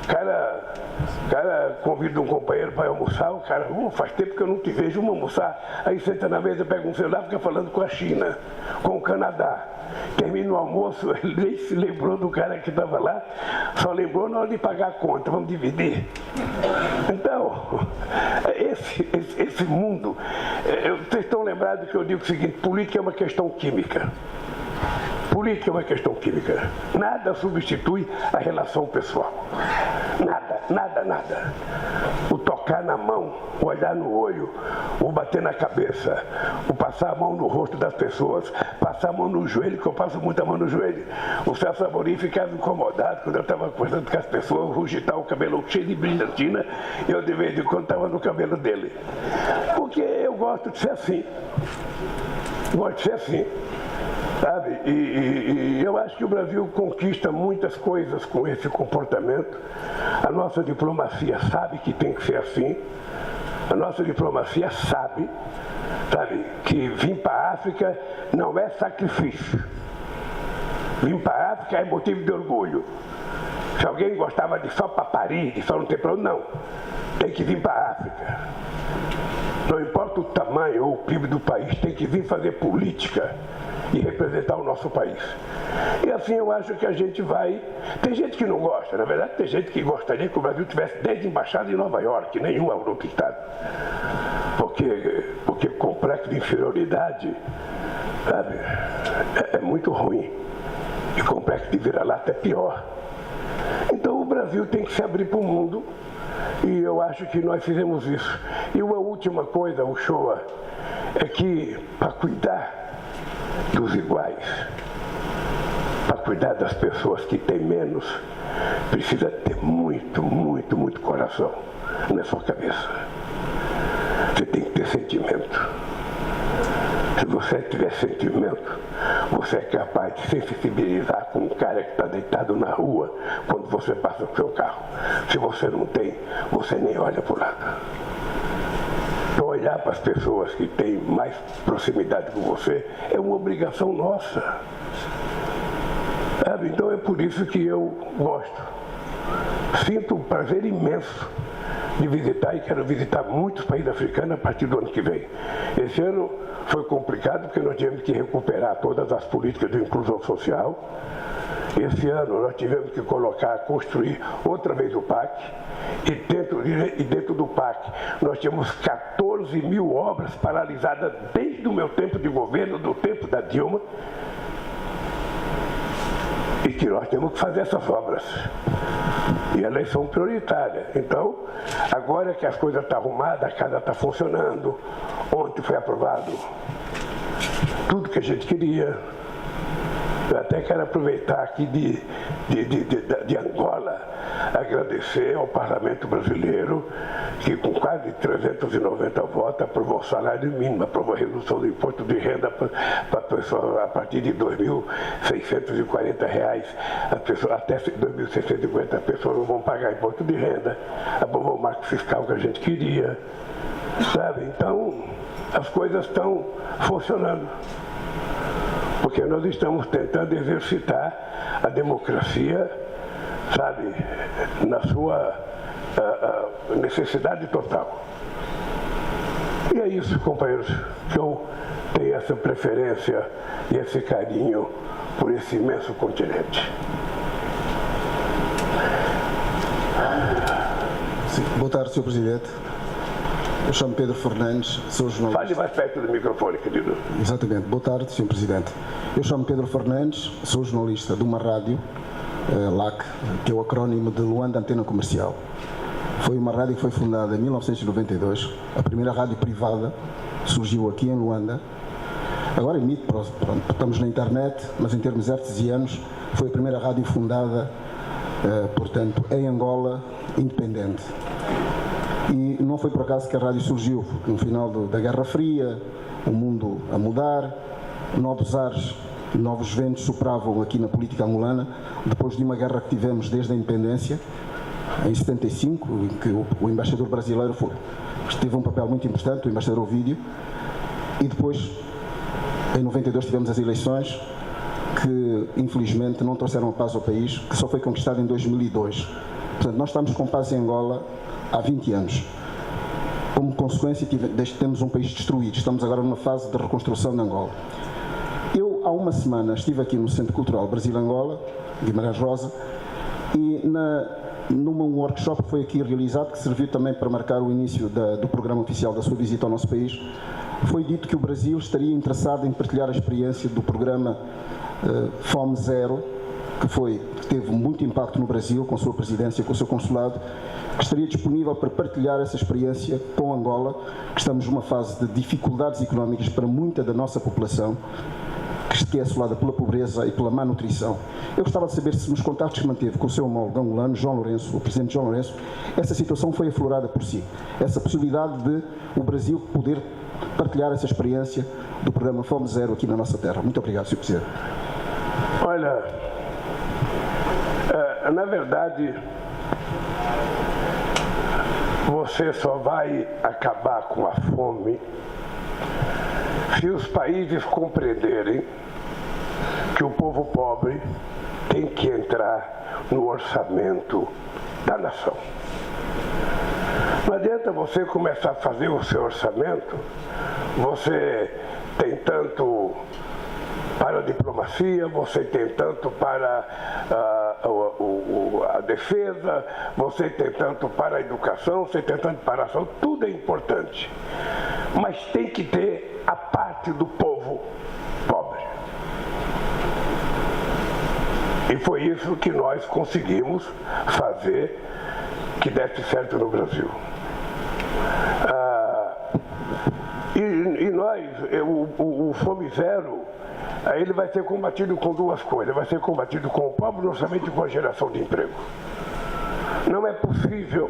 O cara convida um companheiro para almoçar, o cara, faz tempo que eu não te vejo, vamos almoçar. Aí senta na mesa, pega um celular e fica falando com a China, com o Canadá. Termina o almoço, ele nem se lembrou do cara que estava lá, só lembrou na hora de pagar a conta, vamos dividir. Então, esse mundo, vocês estão lembrados que eu digo o seguinte, política é uma questão química. Política é uma questão química. Nada substitui a relação pessoal. Nada, nada, nada. O tocar na mão, o olhar no olho, o bater na cabeça, o passar a mão no rosto das pessoas, passar a mão no joelho, que eu passo muita mão no joelho. O Celso Amorim ficava incomodado quando eu estava conversando com as pessoas, rugitar o cabelo cheio de brilhantina, e eu de vez em quando estava no cabelo dele. Porque eu gosto de ser assim. Gosto de ser assim. Sabe? E eu acho que o Brasil conquista muitas coisas com esse comportamento. A nossa diplomacia sabe que tem que ser assim. A nossa diplomacia sabe que vir para a África não é sacrifício. Vir para a África é motivo de orgulho. Se alguém gostava de só para Paris, de só não ter problema, não. Tem que vir para a África. Não importa o tamanho ou o PIB do país, tem que vir fazer política e representar o nosso país. E assim eu acho que a gente vai... Tem gente que não gosta, na verdade tem gente que gostaria que o Brasil tivesse 10 embaixadas em Nova York, nenhuma no outro estado. Porque o complexo de inferioridade, sabe, é muito ruim. E o complexo de vira-lata é pior. Então o Brasil tem que se abrir para o mundo e eu acho que nós fizemos isso. E uma última coisa, Uchoa, é que para cuidar dos iguais, para cuidar das pessoas que têm menos, precisa ter muito, muito, muito coração na sua cabeça. Você tem que ter sentimento. Se você tiver sentimento, você é capaz de se sensibilizar com um cara que está deitado na rua quando você passa com o seu carro. Se você não tem, você nem olha para o lado. Então, olhar para as pessoas que têm mais proximidade com você é uma obrigação nossa. Sabe? Então é por isso que eu gosto. Sinto um prazer imenso de visitar e quero visitar muitos países africanos a partir do ano que vem. Esse ano foi complicado porque nós tivemos que recuperar todas as políticas de inclusão social. Esse ano nós tivemos que construir outra vez o PAC. E dentro do PAC nós tínhamos 14 mil obras paralisadas desde o meu tempo de governo, do tempo da Dilma. E que nós temos que fazer essas obras. E elas são prioritárias. Então, agora que as coisas estão arrumadas, a casa está funcionando. Ontem foi aprovado tudo que a gente queria. Eu até quero aproveitar aqui de Angola, agradecer ao Parlamento Brasileiro, que com quase 390 votos aprovou o salário mínimo, aprovou a redução do imposto de renda para a pessoa a partir de R$ 2.640. Até R$ 2.650 as pessoas não vão pagar imposto de renda, aprovou o marco fiscal que a gente queria. Sabe? Então, as coisas estão funcionando. Porque nós estamos tentando exercitar a democracia, sabe, na sua necessidade total. E é isso, companheiros, que eu tenho essa preferência e esse carinho por esse imenso continente. Sim. Boa tarde, Sr. Presidente. Eu chamo Pedro Fernandes, sou jornalista. Fale mais perto do microfone, querido. Exatamente. Boa tarde, Sr. Presidente. Eu chamo Pedro Fernandes, sou jornalista de uma rádio, LAC, que é o acrónimo de Luanda Antena Comercial. Foi uma rádio que foi fundada em 1992, a primeira rádio privada surgiu aqui em Luanda. Agora emite, pronto, estamos na internet, mas em termos artesianos, foi a primeira rádio fundada, portanto, em Angola, independente. E não foi por acaso que a rádio surgiu, no final da Guerra Fria, o mundo a mudar, novos ares, novos ventos sopravam aqui na política angolana, depois de uma guerra que tivemos desde a independência, em 75, em que o embaixador brasileiro teve um papel muito importante, o embaixador Ovídio, e depois, em 92, tivemos as eleições que, infelizmente, não trouxeram a paz ao país, que só foi conquistado em 2002. Portanto, nós estamos com paz em Angola há 20 anos. Como consequência, temos um país destruído. Estamos agora numa fase de reconstrução de Angola. Eu, há uma semana, estive aqui no Centro Cultural Brasil-Angola, Guimarães Rosa, e num workshop que foi aqui realizado, que serviu também para marcar o início do programa oficial da sua visita ao nosso país, foi dito que o Brasil estaria interessado em partilhar a experiência do programa Fome Zero, que teve muito impacto no Brasil, com a sua presidência, com o seu consulado, que estaria disponível para partilhar essa experiência com Angola, que estamos numa fase de dificuldades económicas para muita da nossa população, que é assolada pela pobreza e pela má nutrição. Eu gostava de saber se nos contactos que manteve com o seu homólogo angolano, João Lourenço, o presidente João Lourenço, essa situação foi aflorada por si, essa possibilidade de o Brasil poder partilhar essa experiência do programa Fome Zero aqui na nossa terra. Muito obrigado, Sr. Presidente. Olha, na verdade, você só vai acabar com a fome se os países compreenderem que o povo pobre tem que entrar no orçamento da nação. Não adianta você começar a fazer o seu orçamento, você tem tanto para a diplomacia, você tem tanto para a defesa, você tem tanto para a educação, você tem tanto para a saúde, tudo é importante. Mas tem que ter a parte do povo pobre. E foi isso que nós conseguimos fazer que desse certo no Brasil. O Fome Zero, ele vai ser combatido com duas coisas. Vai ser combatido com o pobre, não somente com a geração de emprego. Não é possível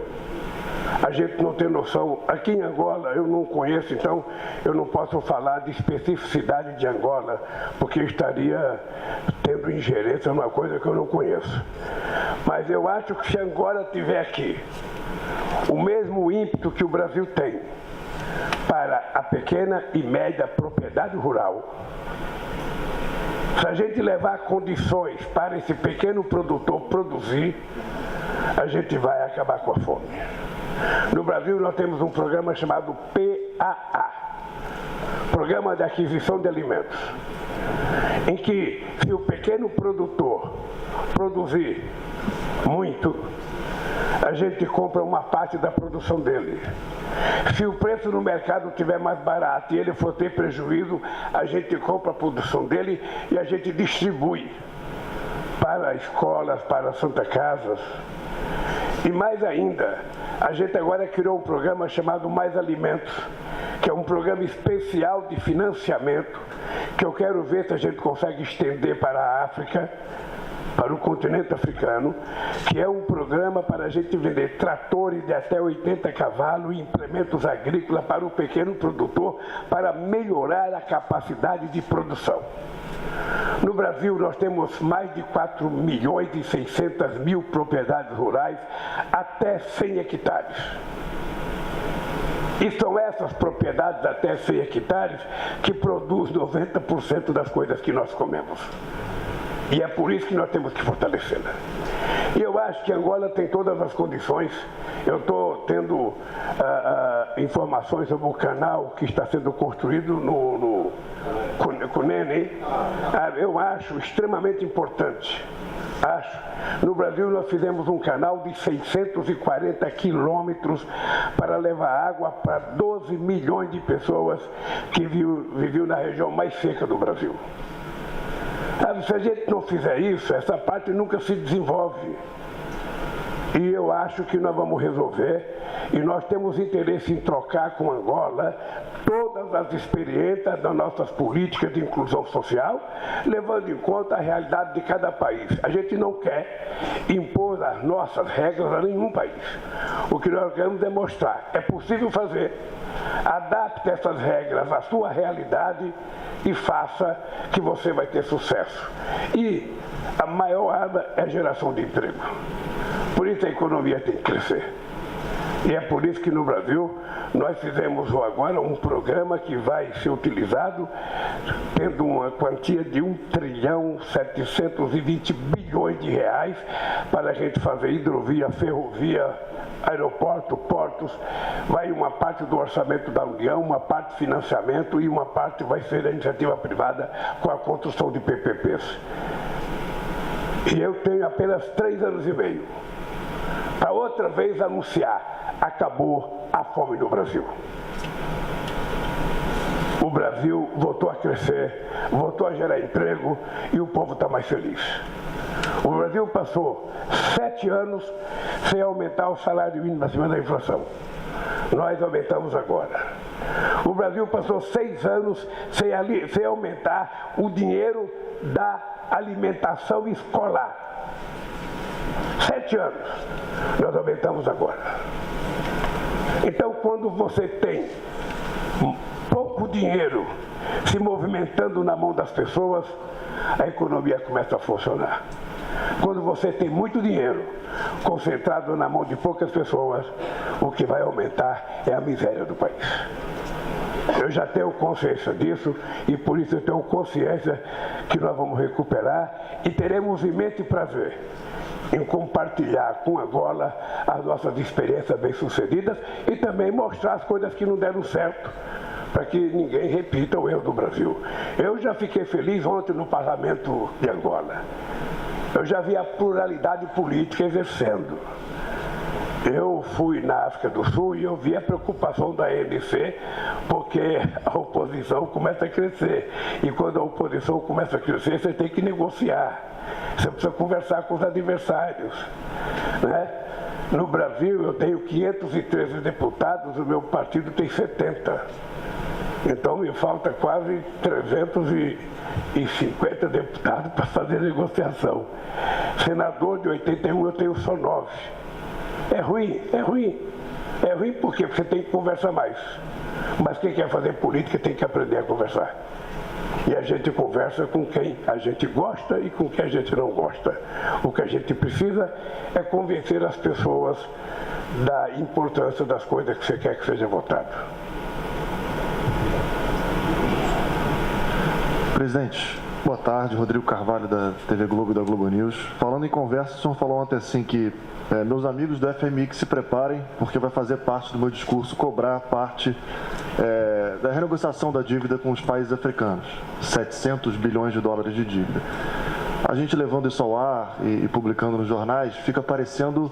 a gente não ter noção. Aqui em Angola eu não conheço, então eu não posso falar de especificidade de Angola, porque eu estaria tendo ingerência numa coisa que eu não conheço. Mas eu acho que se Angola tiver aqui o mesmo ímpeto que o Brasil tem para a pequena e média propriedade rural, se a gente levar condições para esse pequeno produtor produzir, a gente vai acabar com a fome. No Brasil nós temos um programa chamado PAA, Programa de Aquisição de Alimentos, em que se o pequeno produtor produzir muito, a gente compra uma parte da produção dele. Se o preço no mercado estiver mais barato e ele for ter prejuízo, a gente compra a produção dele e a gente distribui para escolas, para Santa Casas. E mais ainda, a gente agora criou um programa chamado Mais Alimentos, que é um programa especial de financiamento, que eu quero ver se a gente consegue estender para a África, para o continente africano, que é um programa para a gente vender tratores de até 80 cavalos e implementos agrícolas para o pequeno produtor, para melhorar a capacidade de produção. No Brasil nós temos mais de 4.600.000 propriedades rurais até 100 hectares. E são essas propriedades até 100 hectares que produzem 90% das coisas que nós comemos. E é por isso que nós temos que fortalecê-la. E eu acho que Angola tem todas as condições. Eu estou tendo informações sobre o canal que está sendo construído no Cunene. Eu acho extremamente importante. No Brasil nós fizemos um canal de 640 quilômetros para levar água para 12 milhões de pessoas que viviam na região mais seca do Brasil. Se a gente não fizer isso, essa parte nunca se desenvolve. E eu acho que nós vamos resolver, e nós temos interesse em trocar com Angola todas as experiências das nossas políticas de inclusão social, levando em conta a realidade de cada país. A gente não quer impor as nossas regras a nenhum país. O que nós queremos demonstrar, é possível fazer. Adapte essas regras à sua realidade e faça que você vai ter sucesso. E a maior arma é a geração de emprego. Por isso a economia tem que crescer. E é por isso que no Brasil nós fizemos agora um programa que vai ser utilizado tendo uma quantia de 1.720 bilhões de reais para a gente fazer hidrovia, ferrovia, aeroporto, portos. Vai uma parte do orçamento da União, uma parte financiamento e uma parte vai ser a iniciativa privada com a construção de PPPs. E eu tenho apenas 3 anos e meio para outra vez anunciar: acabou a fome no Brasil. O Brasil voltou a crescer, voltou a gerar emprego e o povo está mais feliz. O Brasil passou 7 anos sem aumentar o salário mínimo acima da inflação. Nós aumentamos agora. O Brasil passou 6 anos sem aumentar o dinheiro da alimentação escolar. 7 anos. Nós aumentamos agora. Então, quando você tem pouco dinheiro se movimentando na mão das pessoas, a economia começa a funcionar. Quando você tem muito dinheiro concentrado na mão de poucas pessoas, o que vai aumentar é a miséria do país. Eu já tenho consciência disso e por isso eu tenho consciência que nós vamos recuperar e teremos imenso prazer em compartilhar com Angola as nossas experiências bem-sucedidas e também mostrar as coisas que não deram certo, para que ninguém repita o erro do Brasil. Eu já fiquei feliz ontem no parlamento de Angola. Eu já vi a pluralidade política exercendo. Eu fui na África do Sul e eu vi a preocupação da ANC, porque a oposição começa a crescer. E quando a oposição começa a crescer, você tem que negociar. Você precisa conversar com os adversários, né? No Brasil, eu tenho 513 deputados, o meu partido tem 70. Então, me falta quase 350 deputados para fazer negociação. Senador de 81, eu tenho só 9. É ruim, é ruim. É ruim porque você tem que conversar mais. Mas quem quer fazer política tem que aprender a conversar. E a gente conversa com quem a gente gosta e com quem a gente não gosta. O que a gente precisa é convencer as pessoas da importância das coisas que você quer que seja votado. Presidente, boa tarde. Rodrigo Carvalho, da TV Globo e da Globo News. Falando em conversa, o senhor falou ontem assim que meus amigos do FMI que se preparem, porque vai fazer parte do meu discurso cobrar parte da renegociação da dívida com os países africanos, 700 bilhões de dólares de dívida. A gente levando isso ao ar e publicando nos jornais, fica parecendo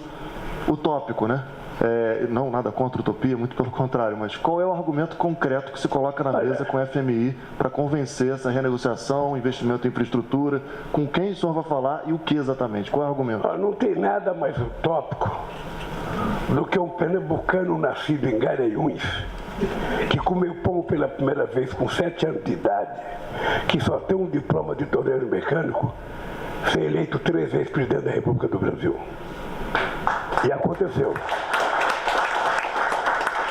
utópico, né? Não, nada contra utopia, muito pelo contrário, mas qual é o argumento concreto que se coloca na mesa com o FMI para convencer essa renegociação, investimento em infraestrutura, com quem o senhor vai falar e o que exatamente? Qual é o argumento? Não tem nada mais utópico do que um pernambucano nascido em Garanhuns, que comeu pão pela primeira vez com 7 anos de idade, que só tem um diploma de torneiro mecânico, ser eleito 3 vezes presidente da República do Brasil. E aconteceu.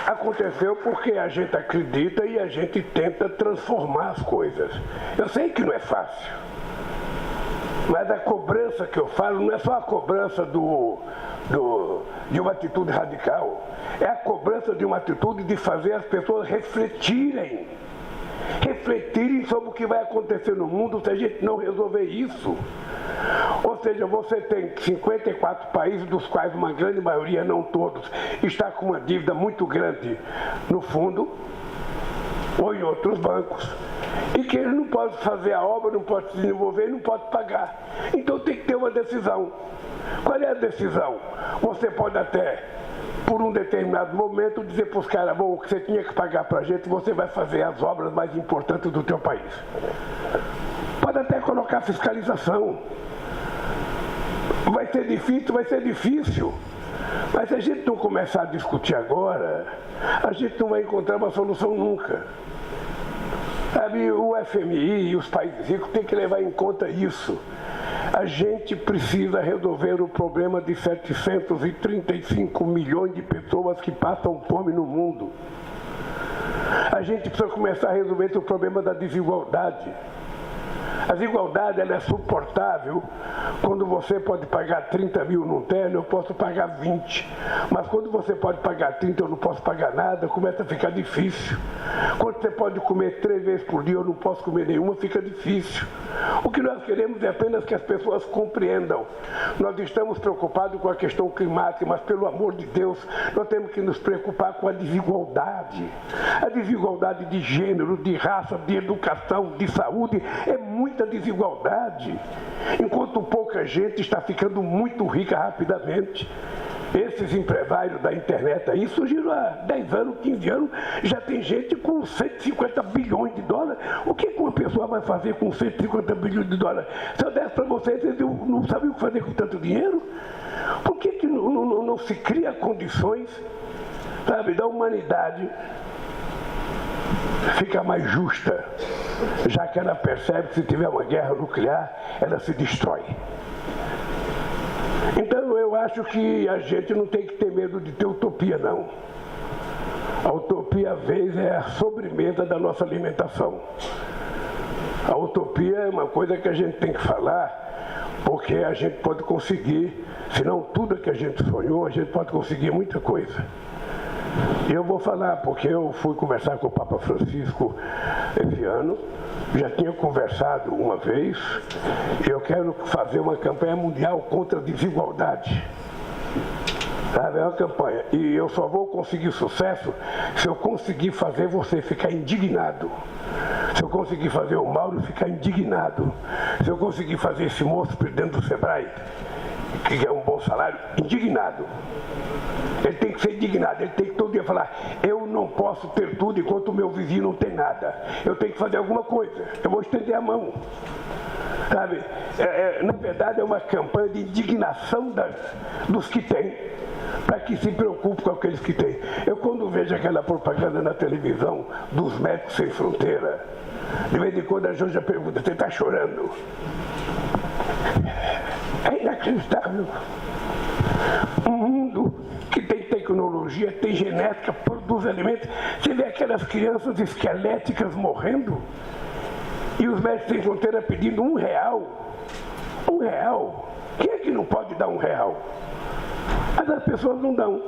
Aconteceu porque a gente acredita e a gente tenta transformar as coisas. Eu sei que não é fácil, mas a cobrança que eu falo não é só a cobrança de uma atitude radical, é a cobrança de uma atitude de fazer as pessoas refletirem sobre o que vai acontecer no mundo se a gente não resolver isso. Ou seja, você tem 54 países, dos quais uma grande maioria, não todos, está com uma dívida muito grande no fundo ou em outros bancos, e que ele não pode fazer a obra, não pode se desenvolver, não pode pagar. Então tem que ter uma decisão. Qual é a decisão? Você pode até, por um determinado momento, dizer para os caras: bom, o que você tinha que pagar para a gente, você vai fazer as obras mais importantes do teu país. Pode até colocar fiscalização. Vai ser difícil, Mas se a gente não começar a discutir agora, a gente não vai encontrar uma solução nunca. Sabe, o FMI e os países ricos têm que levar em conta isso. A gente precisa resolver o problema de 735 milhões de pessoas que passam fome no mundo. A gente precisa começar a resolver o problema da desigualdade. A desigualdade ela é suportável quando você pode pagar 30 mil num terno, eu posso pagar 20. Mas quando você pode pagar 30, eu não posso pagar nada, começa a ficar difícil. Quando você pode comer 3 vezes por dia, eu não posso comer nenhuma, fica difícil. O que nós queremos é apenas que as pessoas compreendam. Nós estamos preocupados com a questão climática, mas pelo amor de Deus, nós temos que nos preocupar com a desigualdade. A desigualdade de gênero, de raça, de educação, de saúde, é muita desigualdade. Enquanto pouca gente está ficando muito rica rapidamente. Esses empresários da internet aí surgiram há 10 anos, 15 anos, já tem gente com 150 bilhões de dólares. O que uma pessoa vai fazer com 150 bilhões de dólares? Se eu desse para vocês, vocês não sabiam o que fazer com tanto dinheiro? Por que não se cria condições, sabe, da humanidade ficar mais justa, já que ela percebe que se tiver uma guerra nuclear, ela se destrói. Então eu acho que a gente não tem que ter medo de ter utopia, não. A utopia, às vezes, é a sobremesa da nossa alimentação. A utopia é uma coisa que a gente tem que falar, porque a gente pode conseguir, se não tudo que a gente sonhou, a gente pode conseguir muita coisa. E eu vou falar, porque eu fui conversar com o Papa Francisco esse ano, já tinha conversado uma vez, e eu quero fazer uma campanha mundial contra a desigualdade. Sabe, é uma campanha. E eu só vou conseguir sucesso se eu conseguir fazer você ficar indignado. Se eu conseguir fazer o Mauro ficar indignado. Se eu conseguir fazer esse moço presidente do Sebrae, que ganha um bom salário, indignado. Ele tem que ser indignado, ele tem que todo dia falar, eu não posso ter tudo enquanto o meu vizinho não tem nada. Eu tenho que fazer alguma coisa, eu vou estender a mão. Sabe, na verdade é uma campanha de indignação dos que têm, para que se preocupe com aqueles que têm. Eu quando vejo aquela propaganda na televisão dos Médicos Sem Fronteira, de vez em quando a gente já pergunta, você está chorando? É inacreditável. Um mundo que tem tecnologia, tem genética, produz alimentos. Você vê aquelas crianças esqueléticas morrendo e os Médicos Sem Fronteira pedindo R$1. R$1. Quem é que não pode dar R$1? Mas as pessoas não dão,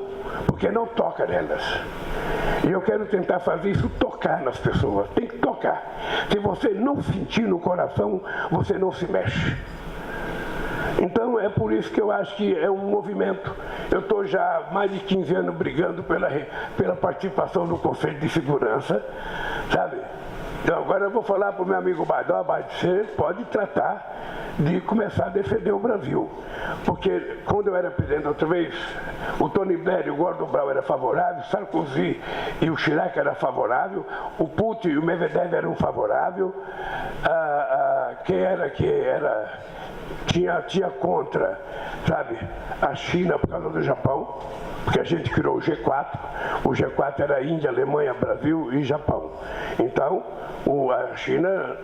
porque não toca nelas. E eu quero tentar fazer isso tocar nas pessoas. Tem que tocar. Se você não sentir no coração, você não se mexe. Então é por isso que eu acho que é um movimento. Eu estou já há mais de 15 anos brigando pela participação no Conselho de Segurança, sabe? Então agora eu vou falar para o meu amigo Baidó, você pode tratar de começar a defender o Brasil. Porque quando eu era presidente outra vez, o Tony Blair e o Gordon Brown eram favoráveis, Sarkozy e o Chirac eram favoráveis, o Putin e o Medvedev eram favoráveis, tinha contra, sabe, a China por causa do Japão, porque a gente criou o G4. O G4 era Índia, Alemanha, Brasil e Japão. Então, a China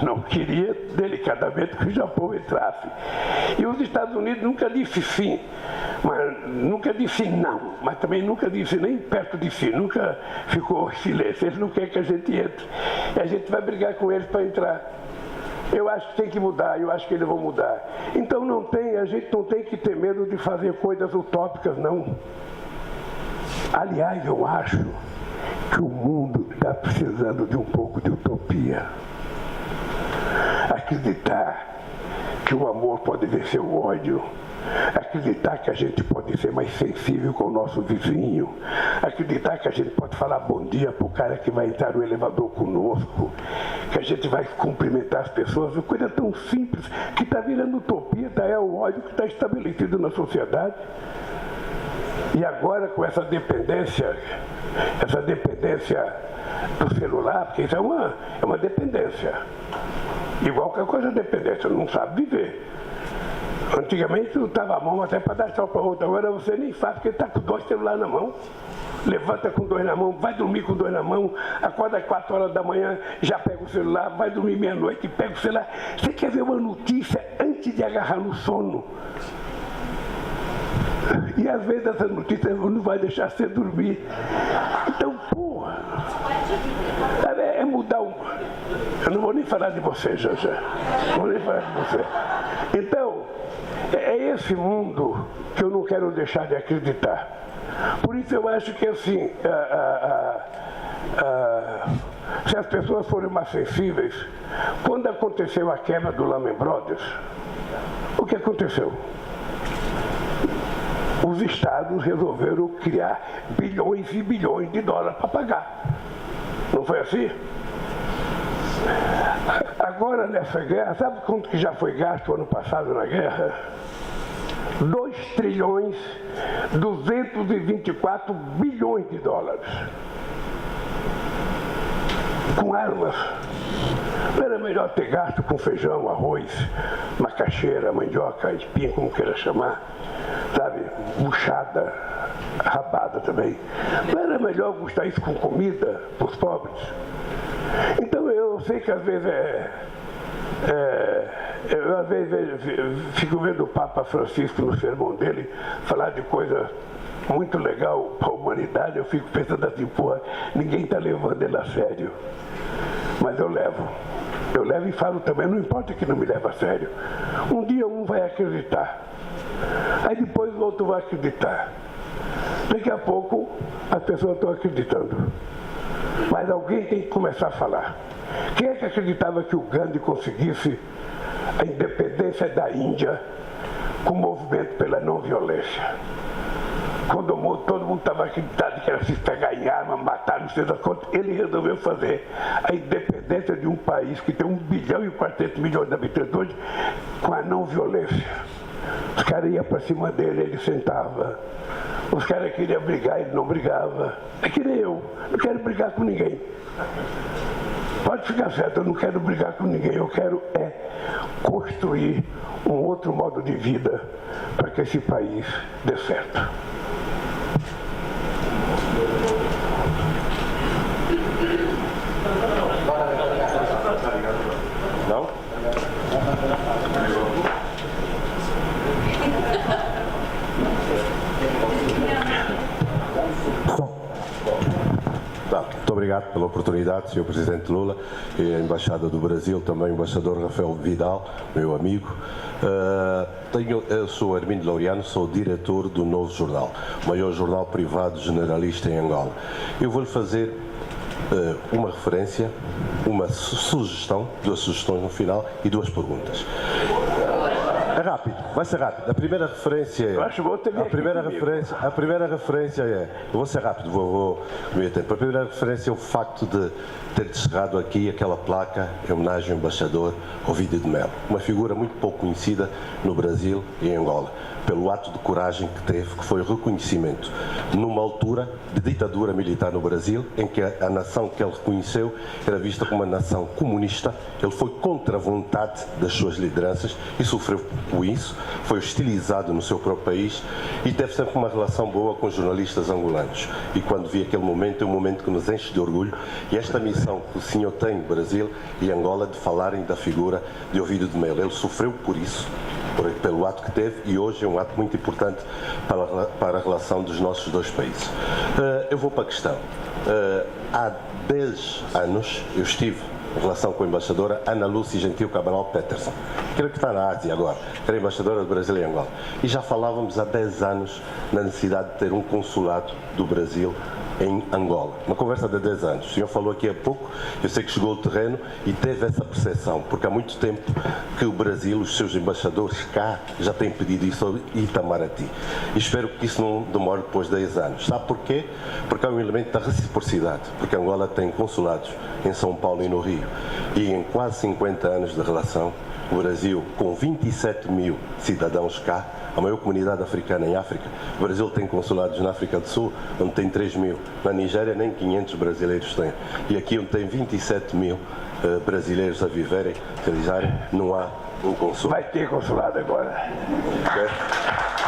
não queria delicadamente que o Japão entrasse. E os Estados Unidos nunca disse sim, mas nunca disse não, mas também nunca disse nem perto de si, nunca ficou em silêncio. Eles não querem que a gente entre. E a gente vai brigar com eles para entrar. Eu acho que tem que mudar, eu acho que eles vão mudar. Então a gente não tem que ter medo de fazer coisas utópicas, não. Aliás, eu acho que o mundo está precisando de um pouco de utopia. Acreditar que o amor pode vencer o ódio. Acreditar que a gente pode ser mais sensível com o nosso vizinho. Acreditar que a gente pode falar bom dia para o cara que vai entrar no elevador conosco. Que a gente vai cumprimentar as pessoas. Uma coisa tão simples que está virando utopia, é o ódio que está estabelecido na sociedade. E agora com essa dependência do celular, porque isso é uma dependência. Igual que a coisa dependência, não sabe viver. Antigamente tu estava a mão até para dar tchau para outra, agora você nem faz porque está com 2 celulares na mão. Levanta com 2 na mão, vai dormir com 2 na mão, acorda às 4 horas da manhã, já pega o celular, vai dormir meia-noite e pega o celular. Você quer ver uma notícia antes de agarrar no sono? E às vezes essa notícia não vai deixar você dormir. Então, porra, é mudar o... Eu não vou nem falar de você, já. Não vou nem falar de você. Então, é esse mundo que eu não quero deixar de acreditar. Por isso eu acho que assim, se as pessoas forem mais sensíveis, quando aconteceu a quebra do Lehman Brothers, o que aconteceu? Os estados resolveram criar bilhões e bilhões de dólares para pagar. Não foi assim? Agora nessa guerra, sabe quanto que já foi gasto ano passado na guerra? 2 trilhões 224 bilhões de dólares. Com armas. Não era melhor ter gasto com feijão, arroz, macaxeira, mandioca, espinha, como queira chamar, sabe? Buchada, rabada também. Não era melhor gastar isso com comida para os pobres? Então eu sei que às vezes eu às vezes fico vendo o Papa Francisco no sermão dele falar de coisa muito legal para a humanidade, eu fico pensando assim, porra, ninguém está levando ele a sério. Mas eu levo e falo também, não importa que não me leve a sério. Um dia um vai acreditar, aí depois o outro vai acreditar. Daqui a pouco as pessoas estão acreditando. Mas alguém tem que começar a falar. Quem é que acreditava que o Gandhi conseguisse a independência da Índia com o movimento pela não violência? Quando todo mundo estava acreditado que era se pegar em arma, matar, não sei das quantas, ele resolveu fazer a independência de um país que tem 1 bilhão e 400 milhões de habitantes hoje com a não violência. Os caras iam para cima dele, ele sentava. Os caras queriam brigar, ele não brigava. É que nem eu, não quero brigar com ninguém. Pode ficar certo, eu não quero brigar com ninguém, eu quero construir um outro modo de vida para que esse país dê certo. Não? Muito obrigado pela oportunidade, Sr. Presidente Lula, e a Embaixada do Brasil, também o Embaixador Rafael Vidal, meu amigo. Eu sou Armindo Laureano, sou diretor do Novo Jornal, o maior jornal privado generalista em Angola. Eu vou-lhe fazer uma referência, uma sugestão, 2 sugestões no final e 2 perguntas. É rápido, vai ser rápido. A primeira referência é. A primeira referência é. Eu vou ser rápido, vou meio tempo. A primeira referência é o facto de ter descerrado aqui aquela placa em homenagem ao embaixador Ovídio de Melo, uma figura muito pouco conhecida no Brasil e em Angola, pelo ato de coragem que teve, que foi o reconhecimento numa altura de ditadura militar no Brasil, em que a nação que ele reconheceu era vista como uma nação comunista. Ele foi contra a vontade das suas lideranças e sofreu com isso, foi hostilizado no seu próprio país e teve sempre uma relação boa com os jornalistas angolanos. E quando vi aquele momento, é um momento que nos enche de orgulho, e esta missão que o senhor tem no Brasil e Angola de falarem da figura de Ovídio de Melo. Ele sofreu por isso, pelo ato que teve, e hoje é um ato muito importante para a relação dos nossos 2 países. Eu vou para a questão. Há 10 anos eu estive em relação com a embaixadora Ana Lúcia Gentil Cabral Peterson, que está na Ásia agora, que era embaixadora do Brasil em Angola. E já falávamos há 10 anos na necessidade de ter um consulado do Brasil em Angola. Uma conversa de 10 anos. O senhor falou aqui há pouco, eu sei que chegou ao terreno e teve essa percepção, porque há muito tempo que o Brasil, os seus embaixadores cá, já têm pedido isso ao Itamaraty. E espero que isso não demore depois de 10 anos. Sabe porquê? Porque há um elemento da reciprocidade, porque Angola tem consulados em São Paulo e no Rio. E em quase 50 anos de relação, o Brasil, com 27 mil cidadãos cá, a maior comunidade africana em África. O Brasil tem consulados na África do Sul, onde tem 3 mil. Na Nigéria, nem 500 brasileiros têm. E aqui, onde tem 27 mil brasileiros a viverem, não há um consulado. Vai ter consulado agora.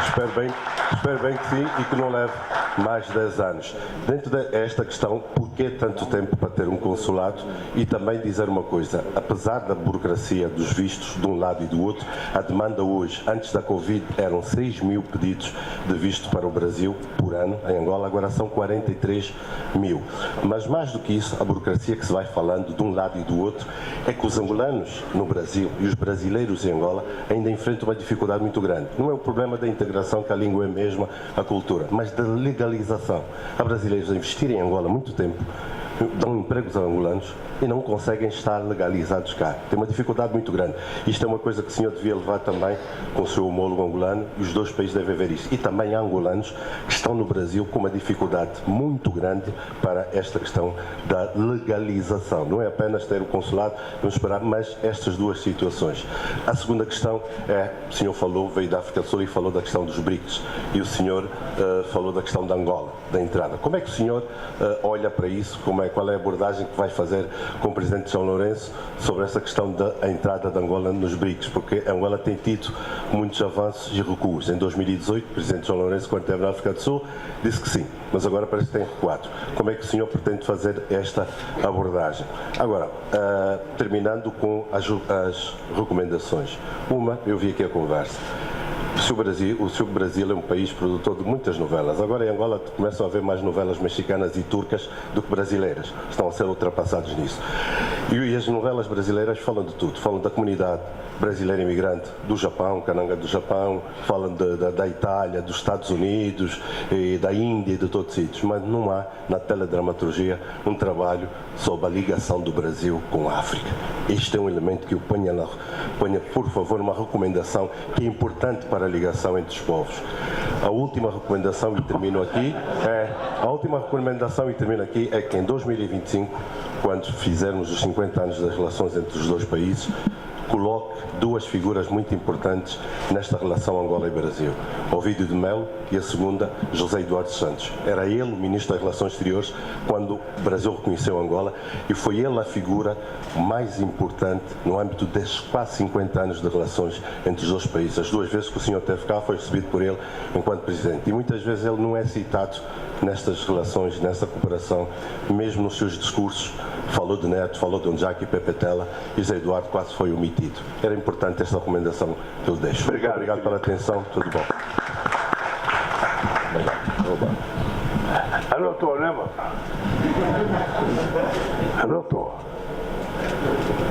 Espero bem que sim e que não leve mais de 10 anos. Dentro desta questão, por que tanto tempo para ter um consulado? E também dizer uma coisa, apesar da burocracia dos vistos de um lado e do outro, a demanda hoje, antes da Covid, eram 6 mil pedidos de visto para o Brasil por ano, em Angola, agora são 43 mil. Mas mais do que isso, a burocracia que se vai falando de um lado e do outro, é que os angolanos no Brasil e os brasileiros em Angola ainda enfrentam uma dificuldade muito grande. Não é o problema da integração, que a língua é mesma, a cultura, mas da legalização. Há brasileiros a investirem em Angola há muito tempo, dão empregos a angolanos e não conseguem estar legalizados cá. Tem uma dificuldade muito grande. Isto é uma coisa que o senhor devia levar também com o seu homólogo angolano, e os dois países devem ver isso. E também há angolanos que estão no Brasil com uma dificuldade muito grande para esta questão da legalização. Não é apenas ter o consulado, vamos esperar, mas estas duas situações. A segunda questão é, o senhor falou, veio da África do Sul e falou da questão dos BRICS, e o senhor falou da questão da Angola, da entrada. Como é que o senhor olha para isso? Qual é a abordagem que vai fazer com o Presidente João Lourenço sobre essa questão da entrada de Angola nos BRICS? Porque Angola tem tido muitos avanços e recuos. Em 2018, o Presidente João Lourenço, quando esteve na África do Sul, disse que sim, mas agora parece que tem recuado. Como é que o senhor pretende fazer esta abordagem? Agora, terminando com as recomendações. Uma, eu vi aqui a conversa. O Brasil é um país produtor de muitas novelas. Agora em Angola começam a haver mais novelas mexicanas e turcas do que brasileiras. Estão a ser ultrapassados nisso. E as novelas brasileiras falam de tudo. Falam da comunidade brasileira imigrante do Japão, Cananga do Japão, falam da Itália, dos Estados Unidos, e da Índia e de todos os sítios. Mas não há na teledramaturgia um trabalho sobre a ligação do Brasil com a África. Este é um elemento que eu ponha, por favor, uma recomendação que é importante para a ligação entre os povos. A última recomendação, e termino aqui, é que em 2025, quando fizermos os 50 anos das relações entre os dois países, coloque duas figuras muito importantes nesta relação Angola e Brasil. Ovídio de Melo e a segunda, José Eduardo Santos. Era ele o Ministro das Relações Exteriores quando o Brasil reconheceu Angola, e foi ele a figura mais importante no âmbito destes quase 50 anos de relações entre os dois países. As duas vezes que o senhor esteve cá foi recebido por ele enquanto Presidente. E muitas vezes ele não é citado nestas relações, nesta cooperação, mesmo nos seus discursos. Falou de Neto, falou de Onjaki e Pepetela, e José Eduardo quase foi omitido. Era importante esta recomendação que eu deixo. Obrigado pela atenção, tudo bom. Anotou, né, mano? Anotou.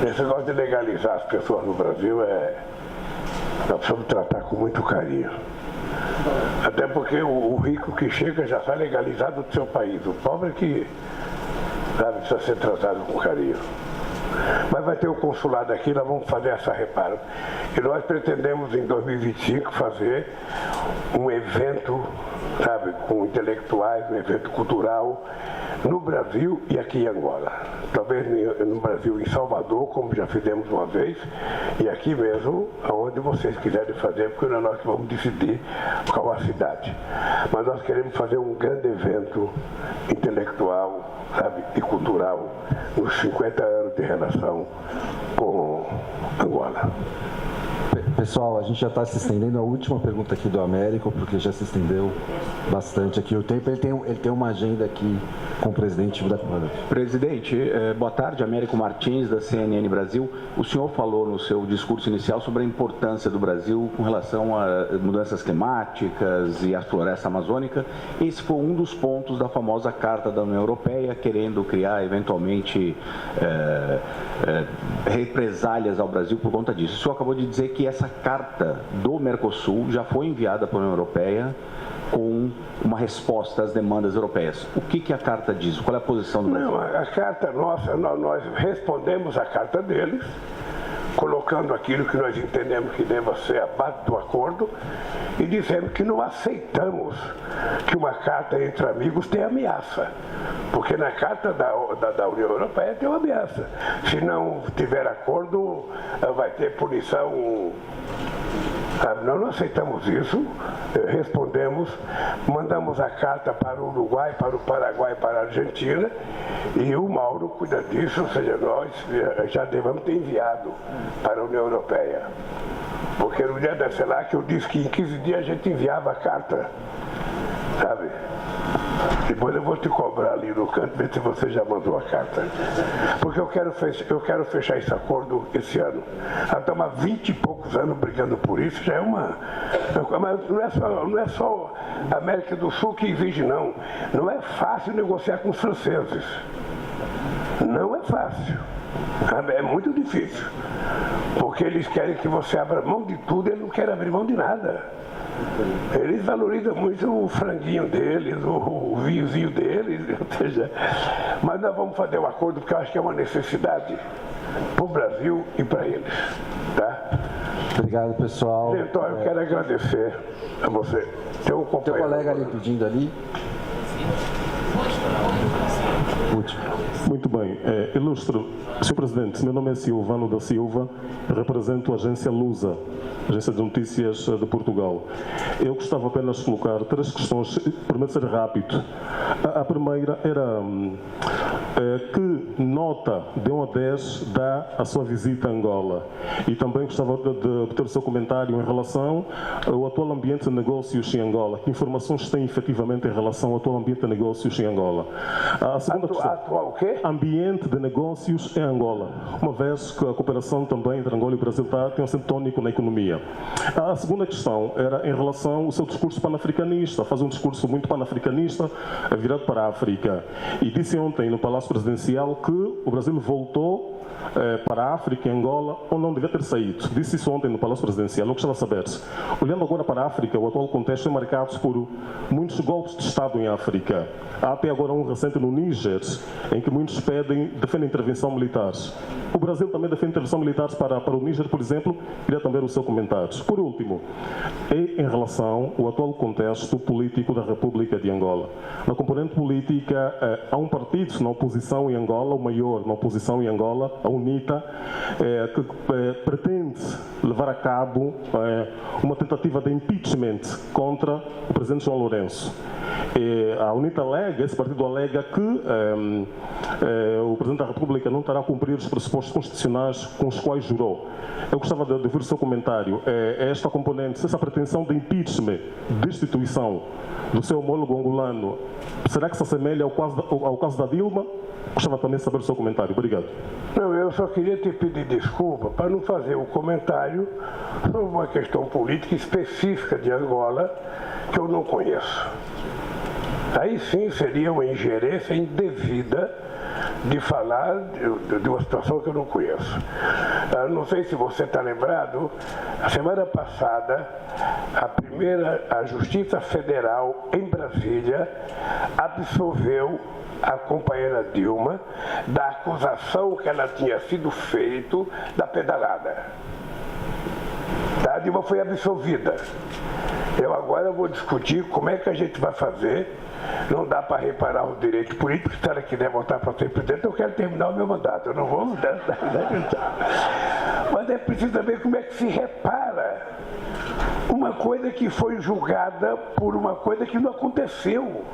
Esse negócio de legalizar as pessoas no Brasil nós precisamos tratar com muito carinho. Até porque o rico que chega já está legalizado do seu país. O pobre que precisa ser tratado com carinho. Mas vai ter o consulado aqui, nós vamos fazer essa reparo. E nós pretendemos em 2025 fazer um evento, com intelectuais, um evento cultural no Brasil e aqui em Angola. Talvez no Brasil, em Salvador, como já fizemos uma vez, e aqui mesmo, aonde vocês quiserem fazer, porque não é nós que vamos decidir qual a cidade. Mas nós queremos fazer um grande evento intelectual, e cultural, nos 50 anos de relação com Angola. Pessoal, a gente já está se estendendo. A última pergunta aqui do Américo, porque já se estendeu bastante aqui o tempo. Ele tem uma agenda aqui com o presidente da Câmara. Presidente, boa tarde. Américo Martins, da CNN Brasil. O senhor falou no seu discurso inicial sobre a importância do Brasil com relação a mudanças climáticas e a floresta amazônica. Esse foi um dos pontos da famosa Carta da União Europeia, querendo criar, eventualmente, represálias ao Brasil por conta disso. O senhor acabou de dizer que essa carta do Mercosul já foi enviada para a União Europeia com uma resposta às demandas europeias. O que a carta diz? Qual é a posição do Brasil? Não, a carta nossa, nós respondemos a carta deles, colocando aquilo que nós entendemos que deva ser a base do acordo, e dizendo que não aceitamos que uma carta entre amigos tenha ameaça. Porque na carta da União Europeia tem uma ameaça. Se não tiver acordo, vai ter punição. Nós não aceitamos isso, respondemos, mandamos a carta para o Uruguai, para o Paraguai, para a Argentina, E o Mauro cuida disso, ou seja, nós já devemos ter enviado para a União Europeia. Porque no dia desse lá que eu disse que em 15 dias a gente enviava a carta, sabe? Depois eu vou te cobrar ali no canto, ver se você já mandou a carta. Porque eu quero fechar esse acordo esse ano. Estamos há 20 e poucos anos brigando por isso, já é uma... Mas não é só a América do Sul que exige, não. Não é fácil negociar com os franceses. Não é fácil. É muito difícil. Porque eles querem que você abra mão de tudo e eles não querem abrir mão de nada. Eles valorizam muito o franguinho deles, o vinhozinho deles, ou seja, mas nós vamos fazer um acordo porque eu acho que é uma necessidade para o Brasil e para eles. Tá? Obrigado, pessoal. Então, eu quero agradecer a você. Tem um Teu colega ali pedindo ali. Muito bem. Ilustre, Sr. Presidente, meu nome é Silvano da Silva, represento a agência Lusa, Agência de Notícias de Portugal. Eu gostava apenas de colocar 3 questões, prometo ser rápido. A primeira era que nota de 1 a 10 dá a sua visita a Angola? E também gostava de obter o seu comentário em relação ao atual ambiente de negócios em Angola. Que informações tem efetivamente em relação ao atual ambiente de negócios em Angola? A segunda questão, atual o quê? Ambiente de negócios em Angola, uma vez que a cooperação também entre Angola e o Brasil tem um acento tônico na economia. A segunda questão era em relação ao seu discurso panafricanista, faz um discurso muito panafricanista virado para a África. E disse ontem no Palácio Presidencial que o Brasil voltou para a África e Angola, ou não devia ter saído. Disse isso ontem no Palácio Presidencial. Eu gostava de saber, olhando agora para a África, o atual contexto é marcado por muitos golpes de Estado em África. Há até agora um recente no Níger, em que muitos defendem intervenção militar. O Brasil também defende intervenção militar para o Níger, por exemplo. Queria também o seu comentário. Por último, em relação ao atual contexto político da República de Angola. Na componente política, há um partido na oposição em Angola, o maior na oposição em Angola, a UNITA, que pretende levar a cabo uma tentativa de impeachment contra o presidente João Lourenço. A UNITA alega, esse partido alega que o Presidente da República não estará a cumprir os pressupostos constitucionais com os quais jurou. Eu gostava de ouvir o seu comentário. Esta componente, essa pretensão de impeachment, destituição do seu homólogo angolano, será que se assemelha ao caso da Dilma? Gostava também de saber o seu comentário. Obrigado. Não, eu só queria te pedir desculpa para não fazer um comentário sobre uma questão política específica de Angola que eu não conheço. Aí sim seria uma ingerência indevida de falar de uma situação que eu não conheço. Eu não sei se você está lembrado, a semana passada, a Justiça Federal em Brasília absolveu a companheira Dilma da acusação que ela tinha sido feita da pedalada. A Dilma foi absolvida. Eu agora vou discutir como é que a gente vai fazer. Não dá para reparar os direitos políticos. Se ela quiser voltar para ser presidente, eu quero terminar o meu mandato. Eu não vou mudar. Mas é preciso saber como é que se repara uma coisa que foi julgada por uma coisa que não aconteceu.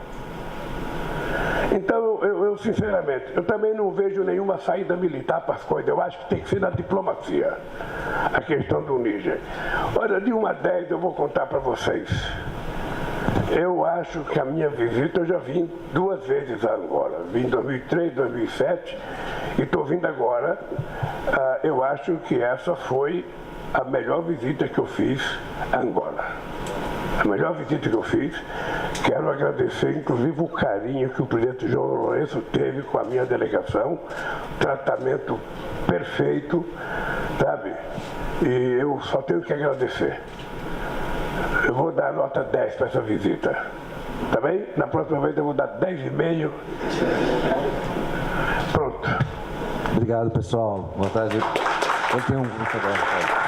Então, eu sinceramente, eu também não vejo nenhuma saída militar para as coisas. Eu acho que tem que ser na diplomacia, a questão do Níger. Olha, de 1 a 10 eu vou contar para vocês. Eu acho que a minha visita, eu já vim 2 vezes a Angola. Vim em 2003, 2007 e estou vindo agora. Eu acho que essa foi a melhor visita que eu fiz a Angola. A melhor visita que eu fiz. Quero agradecer, inclusive, o carinho que o presidente João Lourenço teve com a minha delegação. Tratamento perfeito, sabe? E eu só tenho que agradecer. Eu vou dar nota 10 para essa visita. Tá bem? Na próxima vez eu vou dar 10,5. Pronto. Obrigado, pessoal. Boa tarde. Eu tenho um grupo agora.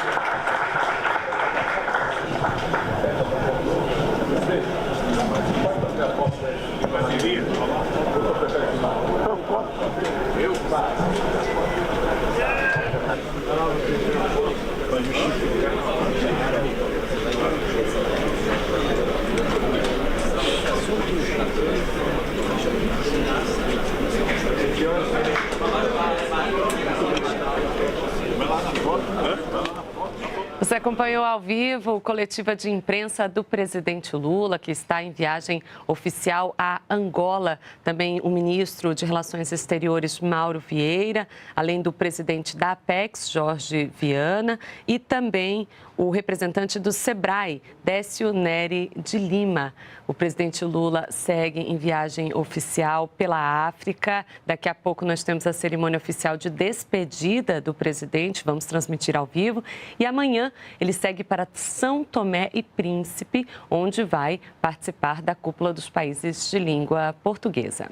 Você acompanhou ao vivo a coletiva de imprensa do presidente Lula, que está em viagem oficial a Angola. Também o ministro de Relações Exteriores, Mauro Vieira, além do presidente da Apex, Jorge Viana, e também o representante do SEBRAE, Décio Neri de Lima. O presidente Lula segue em viagem oficial pela África. Daqui a pouco nós temos a cerimônia oficial de despedida do presidente, vamos transmitir ao vivo. E amanhã ele segue para São Tomé e Príncipe, onde vai participar da cúpula dos países de língua portuguesa.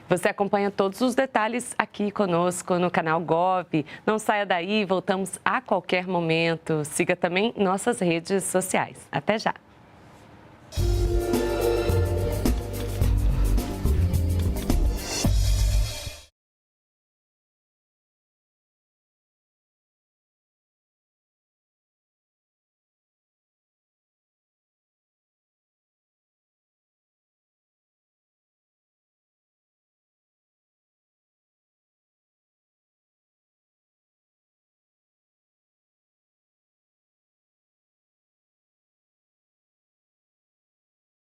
Você acompanha todos os detalhes aqui conosco no canal Gov. Não saia daí, voltamos a qualquer momento. Siga também nossas redes sociais. Até já!